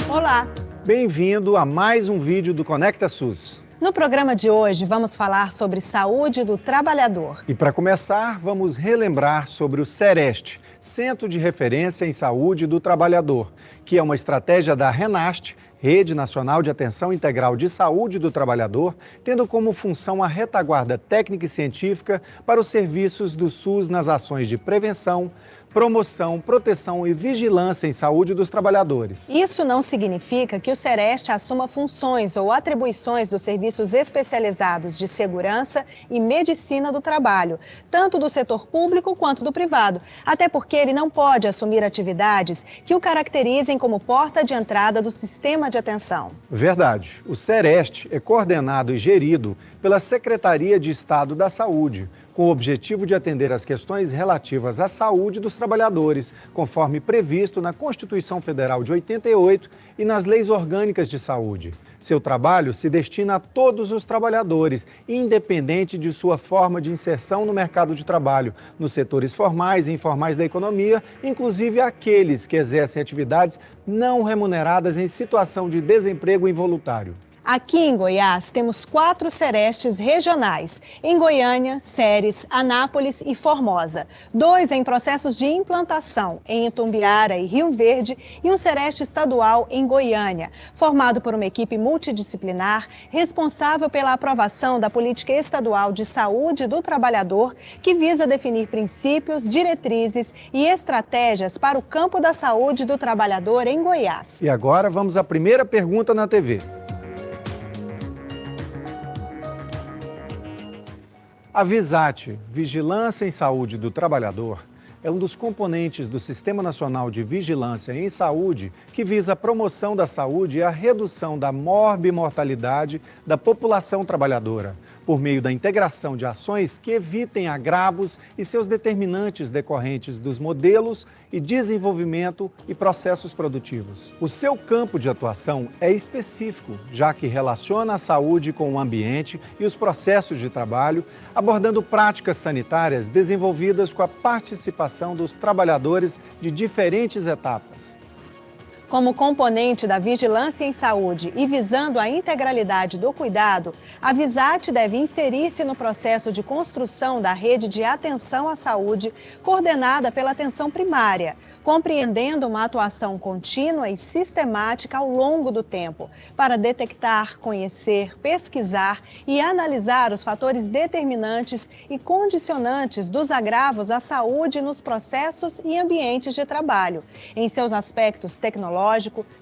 Olá! Bem-vindo a mais um vídeo do Conecta SUS. No programa de hoje, vamos falar sobre saúde do trabalhador. E para começar, vamos relembrar sobre o Sereste, Centro de Referência em Saúde do Trabalhador, que é uma estratégia da RENAST, Rede Nacional de Atenção Integral de Saúde do Trabalhador, tendo como função a retaguarda técnica e científica para os serviços do SUS nas ações de prevenção, promoção, proteção e vigilância em saúde dos trabalhadores. Isso não significa que o Sereste assuma funções ou atribuições dos serviços especializados de segurança e medicina do trabalho, tanto do setor público quanto do privado, até porque ele não pode assumir atividades que o caracterizem como porta de entrada do sistema de atenção. Verdade. O Sereste é coordenado e gerido pela Secretaria de Estado da Saúde, com o objetivo de atender às questões relativas à saúde dos trabalhadores, conforme previsto na Constituição Federal de 88 e nas leis orgânicas de saúde. Seu trabalho se destina a todos os trabalhadores, independente de sua forma de inserção no mercado de trabalho, nos setores formais e informais da economia, inclusive aqueles que exercem atividades não remuneradas em situação de desemprego involuntário. Aqui em Goiás, temos 4 Serestes regionais, em Goiânia, Ceres, Anápolis e Formosa. 2 em processos de implantação, em Itumbiara e Rio Verde, e um Sereste estadual em Goiânia, formado por uma equipe multidisciplinar responsável pela aprovação da Política Estadual de Saúde do Trabalhador, que visa definir princípios, diretrizes e estratégias para o campo da saúde do trabalhador em Goiás. E agora vamos à primeira pergunta na TV. A VISAT, Vigilância em Saúde do Trabalhador, é um dos componentes do Sistema Nacional de Vigilância em Saúde que visa a promoção da saúde e a redução da morbimortalidade da população trabalhadora, por meio da integração de ações que evitem agravos e seus determinantes decorrentes dos modelos e desenvolvimento e processos produtivos. O seu campo de atuação é específico, já que relaciona a saúde com o ambiente e os processos de trabalho, abordando práticas sanitárias desenvolvidas com a participação dos trabalhadores de diferentes etapas. Como componente da vigilância em saúde e visando a integralidade do cuidado, a VISAT deve inserir-se no processo de construção da rede de atenção à saúde coordenada pela atenção primária, compreendendo uma atuação contínua e sistemática ao longo do tempo, para detectar, conhecer, pesquisar e analisar os fatores determinantes e condicionantes dos agravos à saúde nos processos e ambientes de trabalho, em seus aspectos tecnológicos,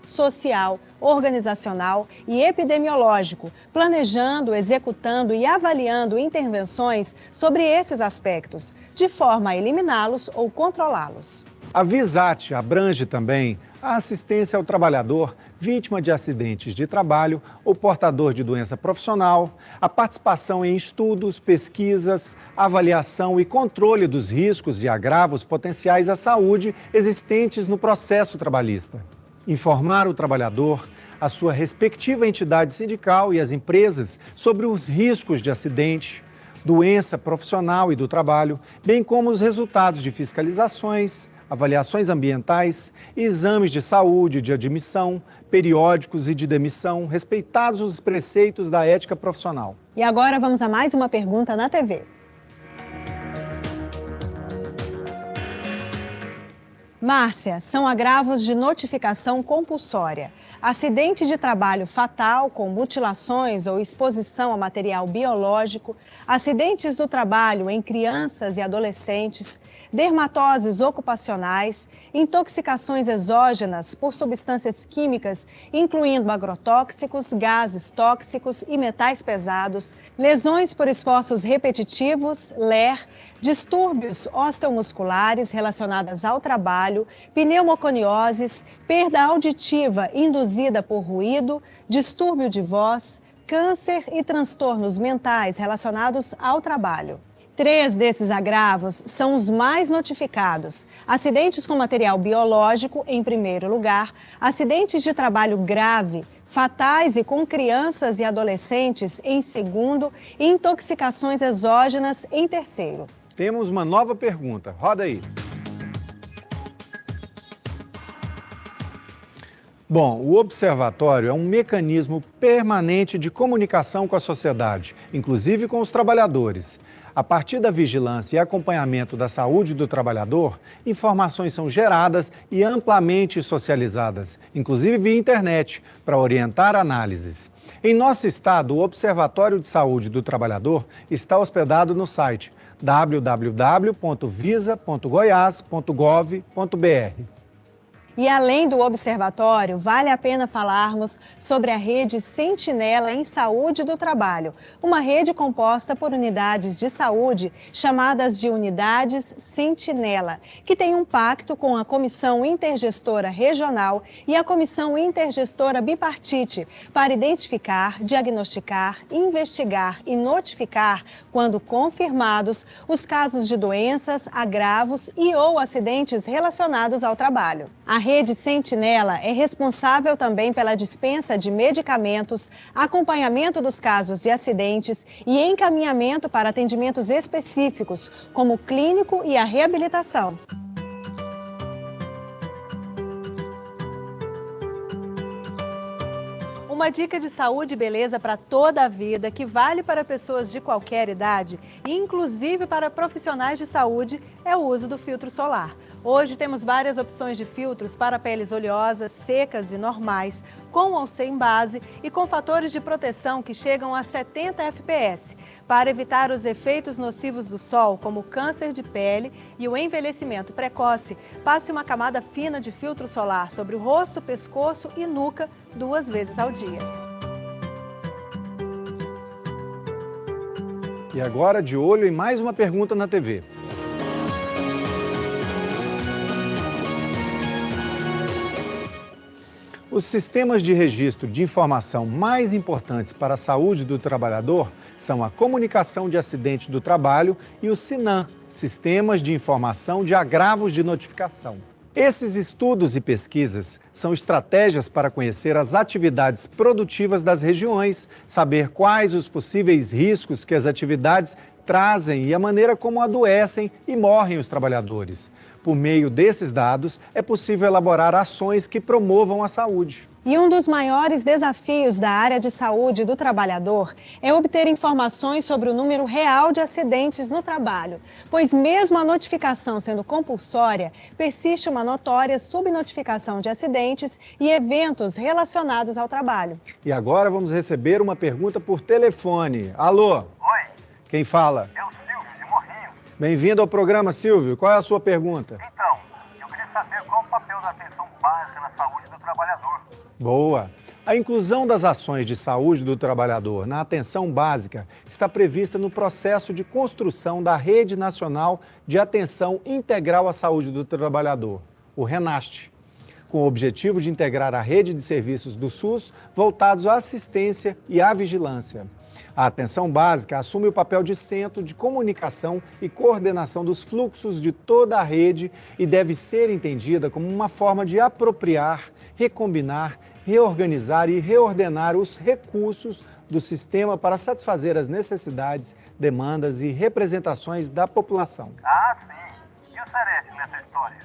social, organizacional e epidemiológico, planejando, executando e avaliando intervenções sobre esses aspectos, de forma a eliminá-los ou controlá-los. A VISAT abrange também a assistência ao trabalhador vítima de acidentes de trabalho ou portador de doença profissional, a participação em estudos, pesquisas, avaliação e controle dos riscos e agravos potenciais à saúde existentes no processo trabalhista. Informar o trabalhador, a sua respectiva entidade sindical e as empresas sobre os riscos de acidente, doença profissional e do trabalho, bem como os resultados de fiscalizações, avaliações ambientais, exames de saúde, de admissão, periódicos e de demissão, respeitados os preceitos da ética profissional. E agora vamos a mais uma pergunta na TV. Márcia, são agravos de notificação compulsória. Acidente de trabalho fatal com mutilações ou exposição a material biológico, acidentes do trabalho em crianças e adolescentes, dermatoses ocupacionais, intoxicações exógenas por substâncias químicas, incluindo agrotóxicos, gases tóxicos e metais pesados, lesões por esforços repetitivos, LER, distúrbios osteomusculares relacionados ao trabalho, pneumoconioses, perda auditiva induzida por ruído, distúrbio de voz, câncer e transtornos mentais relacionados ao trabalho. 3 desses agravos são os mais notificados: acidentes com material biológico, em primeiro lugar, acidentes de trabalho grave, fatais e com crianças e adolescentes, em segundo, e intoxicações exógenas, em terceiro. Temos uma nova pergunta. Roda aí. Bom, o observatório é um mecanismo permanente de comunicação com a sociedade, inclusive com os trabalhadores. A partir da vigilância e acompanhamento da saúde do trabalhador, informações são geradas e amplamente socializadas, inclusive via internet, para orientar análises. Em nosso estado, o Observatório de Saúde do Trabalhador está hospedado no site www.visa.goias.gov.br. E além do observatório, vale a pena falarmos sobre a rede Sentinela em Saúde do Trabalho, uma rede composta por unidades de saúde chamadas de unidades Sentinela, que tem um pacto com a Comissão Intergestora Regional e a Comissão Intergestora Bipartite para identificar, diagnosticar, investigar e notificar, quando confirmados, os casos de doenças, agravos e ou acidentes relacionados ao trabalho. A rede Sentinela é responsável também pela dispensa de medicamentos, acompanhamento dos casos de acidentes e encaminhamento para atendimentos específicos, como o clínico e a reabilitação. Uma dica de saúde e beleza para toda a vida, que vale para pessoas de qualquer idade, e inclusive para profissionais de saúde, é o uso do filtro solar. Hoje temos várias opções de filtros para peles oleosas, secas e normais, com ou sem base e com fatores de proteção que chegam a 70 fps, para evitar os efeitos nocivos do sol, como o câncer de pele e o envelhecimento precoce. Passe uma camada fina de filtro solar sobre o rosto, pescoço e nuca 2 vezes ao dia. E agora, de olho em mais uma pergunta na TV. Os sistemas de registro de informação mais importantes para a saúde do trabalhador são a Comunicação de Acidente do Trabalho e o SINAM, Sistemas de Informação de Agravos de Notificação. Esses estudos e pesquisas são estratégias para conhecer as atividades produtivas das regiões, saber quais os possíveis riscos que as atividades trazem e a maneira como adoecem e morrem os trabalhadores. Por meio desses dados, é possível elaborar ações que promovam a saúde. E um dos maiores desafios da área de saúde do trabalhador é obter informações sobre o número real de acidentes no trabalho, pois mesmo a notificação sendo compulsória, persiste uma notória subnotificação de acidentes e eventos relacionados ao trabalho. E agora vamos receber uma pergunta por telefone. Alô? Oi. Quem fala? É o Silvio, de Morrinho. Bem-vindo ao programa, Silvio. Qual é a sua pergunta? Então, eu queria saber qual o papel da atenção básica na saúde do trabalhador. Boa! A inclusão das ações de saúde do trabalhador na atenção básica está prevista no processo de construção da Rede Nacional de Atenção Integral à Saúde do Trabalhador, o RENAST, com o objetivo de integrar a rede de serviços do SUS voltados à assistência e à vigilância. A atenção básica assume o papel de centro de comunicação e coordenação dos fluxos de toda a rede e deve ser entendida como uma forma de apropriar, recombinar, reorganizar e reordenar os recursos do sistema para satisfazer as necessidades, demandas e representações da população. Ah, sim. E o Sereste nessa história?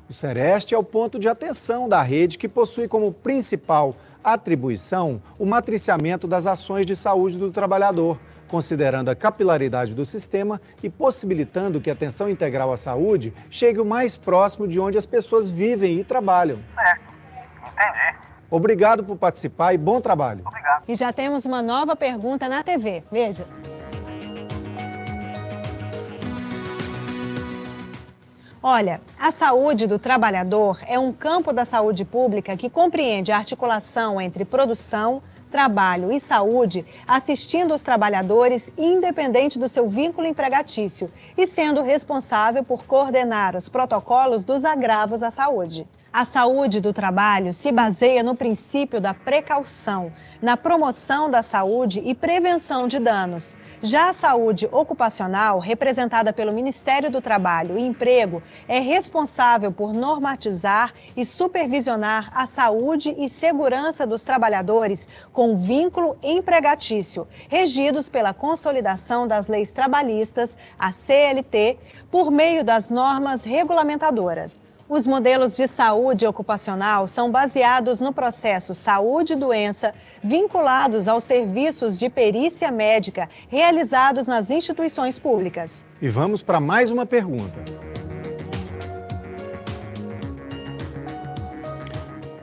O Sereste é o ponto de atenção da rede que possui como principal atribuição o matriciamento das ações de saúde do trabalhador, considerando a capilaridade do sistema e possibilitando que a atenção integral à saúde chegue o mais próximo de onde as pessoas vivem e trabalham. Certo. Entendi. Obrigado por participar e bom trabalho. Obrigado. E já temos uma nova pergunta na TV. Veja. Olha, a saúde do trabalhador é um campo da saúde pública que compreende a articulação entre produção, Trabalho e Saúde, assistindo os trabalhadores independente do seu vínculo empregatício e sendo responsável por coordenar os protocolos dos agravos à saúde. A saúde do trabalho se baseia no princípio da precaução, na promoção da saúde e prevenção de danos. Já a saúde ocupacional, representada pelo Ministério do Trabalho e Emprego, é responsável por normatizar e supervisionar a saúde e segurança dos trabalhadores com vínculo empregatício, regidos pela consolidação das leis trabalhistas, a CLT, por meio das normas regulamentadoras. Os modelos de saúde ocupacional são baseados no processo saúde e doença, vinculados aos serviços de perícia médica realizados nas instituições públicas. E vamos para mais uma pergunta.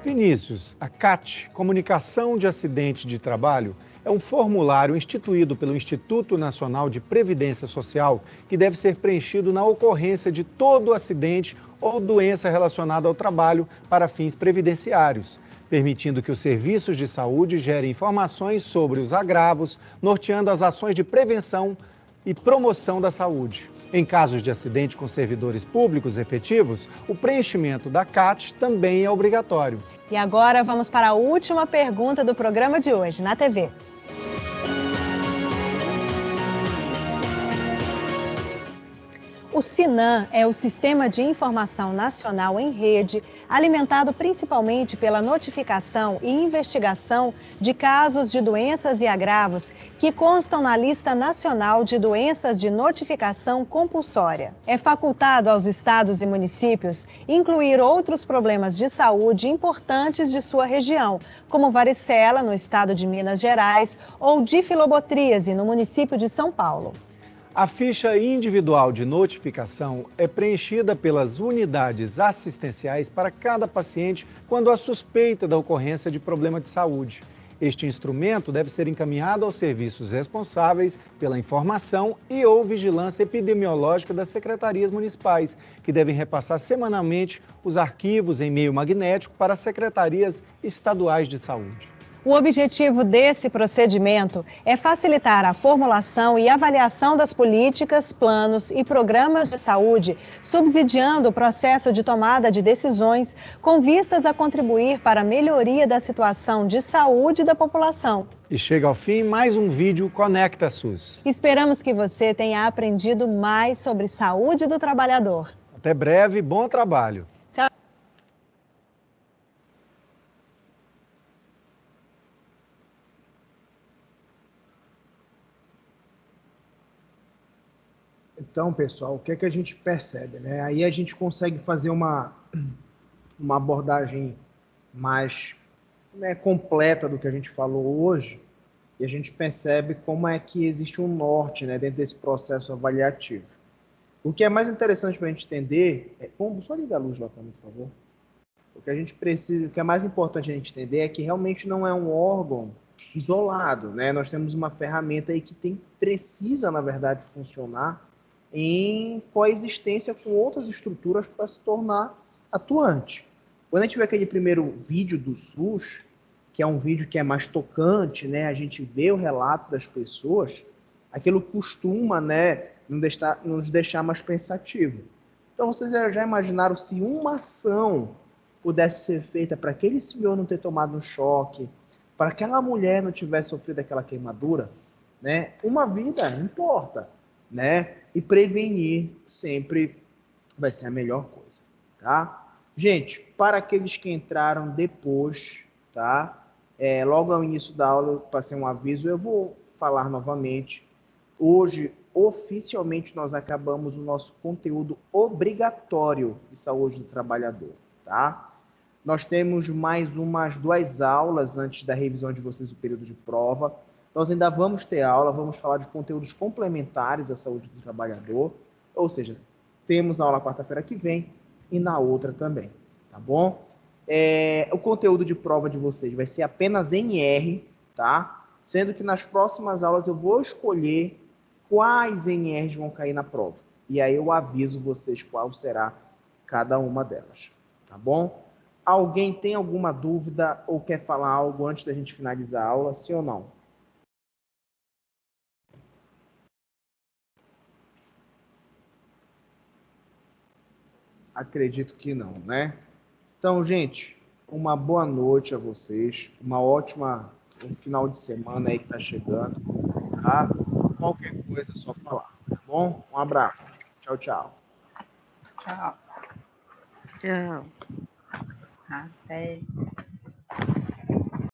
Vinícius, a CAT, Comunicação de Acidente de Trabalho, é um formulário instituído pelo Instituto Nacional de Previdência Social que deve ser preenchido na ocorrência de todo acidente ou doença relacionada ao trabalho para fins previdenciários, permitindo que os serviços de saúde gerem informações sobre os agravos, norteando as ações de prevenção e promoção da saúde. Em casos de acidente com servidores públicos efetivos, o preenchimento da CAT também é obrigatório. E agora vamos para a última pergunta do programa de hoje, na TV. O SINAM é o Sistema de Informação Nacional em Rede, alimentado principalmente pela notificação e investigação de casos de doenças e agravos que constam na Lista Nacional de Doenças de Notificação Compulsória. É facultado aos estados e municípios incluir outros problemas de saúde importantes de sua região, como varicela, no estado de Minas Gerais, ou difilobotríase, no município de São Paulo. A ficha individual de notificação é preenchida pelas unidades assistenciais para cada paciente quando há suspeita da ocorrência de problema de saúde. Este instrumento deve ser encaminhado aos serviços responsáveis pela informação e ou vigilância epidemiológica das secretarias municipais, que devem repassar semanalmente os arquivos em meio magnético para as secretarias estaduais de saúde. O objetivo desse procedimento é facilitar a formulação e avaliação das políticas, planos e programas de saúde, subsidiando o processo de tomada de decisões com vistas a contribuir para a melhoria da situação de saúde da população. E chega ao fim mais um vídeo Conecta SUS. Esperamos que você tenha aprendido mais sobre saúde do trabalhador. Até breve, bom trabalho. Tchau. Então, pessoal, o que é que a gente percebe, né? Aí a gente consegue fazer uma abordagem mais, né, completa do que a gente falou hoje, e a gente percebe como é que existe um norte, né, dentro desse processo avaliativo. O que é mais interessante para a gente entender é... Pombo, só liga a luz lá para mim, por favor. O que a gente precisa, o que é mais importante a gente entender é que realmente não é um órgão isolado, né? Nós temos uma ferramenta aí que precisa, na verdade, funcionar em coexistência com outras estruturas para se tornar atuante. Quando a gente vê aquele primeiro vídeo do SUS, que é um vídeo que é mais tocante, né, a gente vê o relato das pessoas, aquilo costuma, né, nos deixar mais pensativo. Então, vocês já imaginaram se uma ação pudesse ser feita para aquele senhor não ter tomado um choque, para aquela mulher não tivesse sofrido aquela queimadura, né? Uma vida importa, né? E prevenir sempre vai ser a melhor coisa, tá? Gente, para aqueles que entraram depois, tá? Logo ao início da aula eu passei um aviso, eu vou falar novamente. Hoje, oficialmente, nós acabamos o nosso conteúdo obrigatório de saúde do trabalhador, tá? Nós temos mais umas 2 aulas antes da revisão de vocês do período de prova. Nós ainda vamos ter aula, vamos falar de conteúdos complementares à saúde do trabalhador, ou seja, temos a aula quarta-feira que vem e na outra também, tá bom? O conteúdo de prova de vocês vai ser apenas em R, tá? Sendo que nas próximas aulas eu vou escolher quais NRs vão cair na prova. E aí eu aviso vocês qual será cada uma delas, tá bom? Alguém tem alguma dúvida ou quer falar algo antes da gente finalizar a aula, sim ou não? Acredito que não, né? Então, gente, uma boa noite a vocês, um final de semana aí que tá chegando, tá? Qualquer coisa é só falar, tá bom? Um abraço. Tchau, tchau. Tchau. Tchau. Até.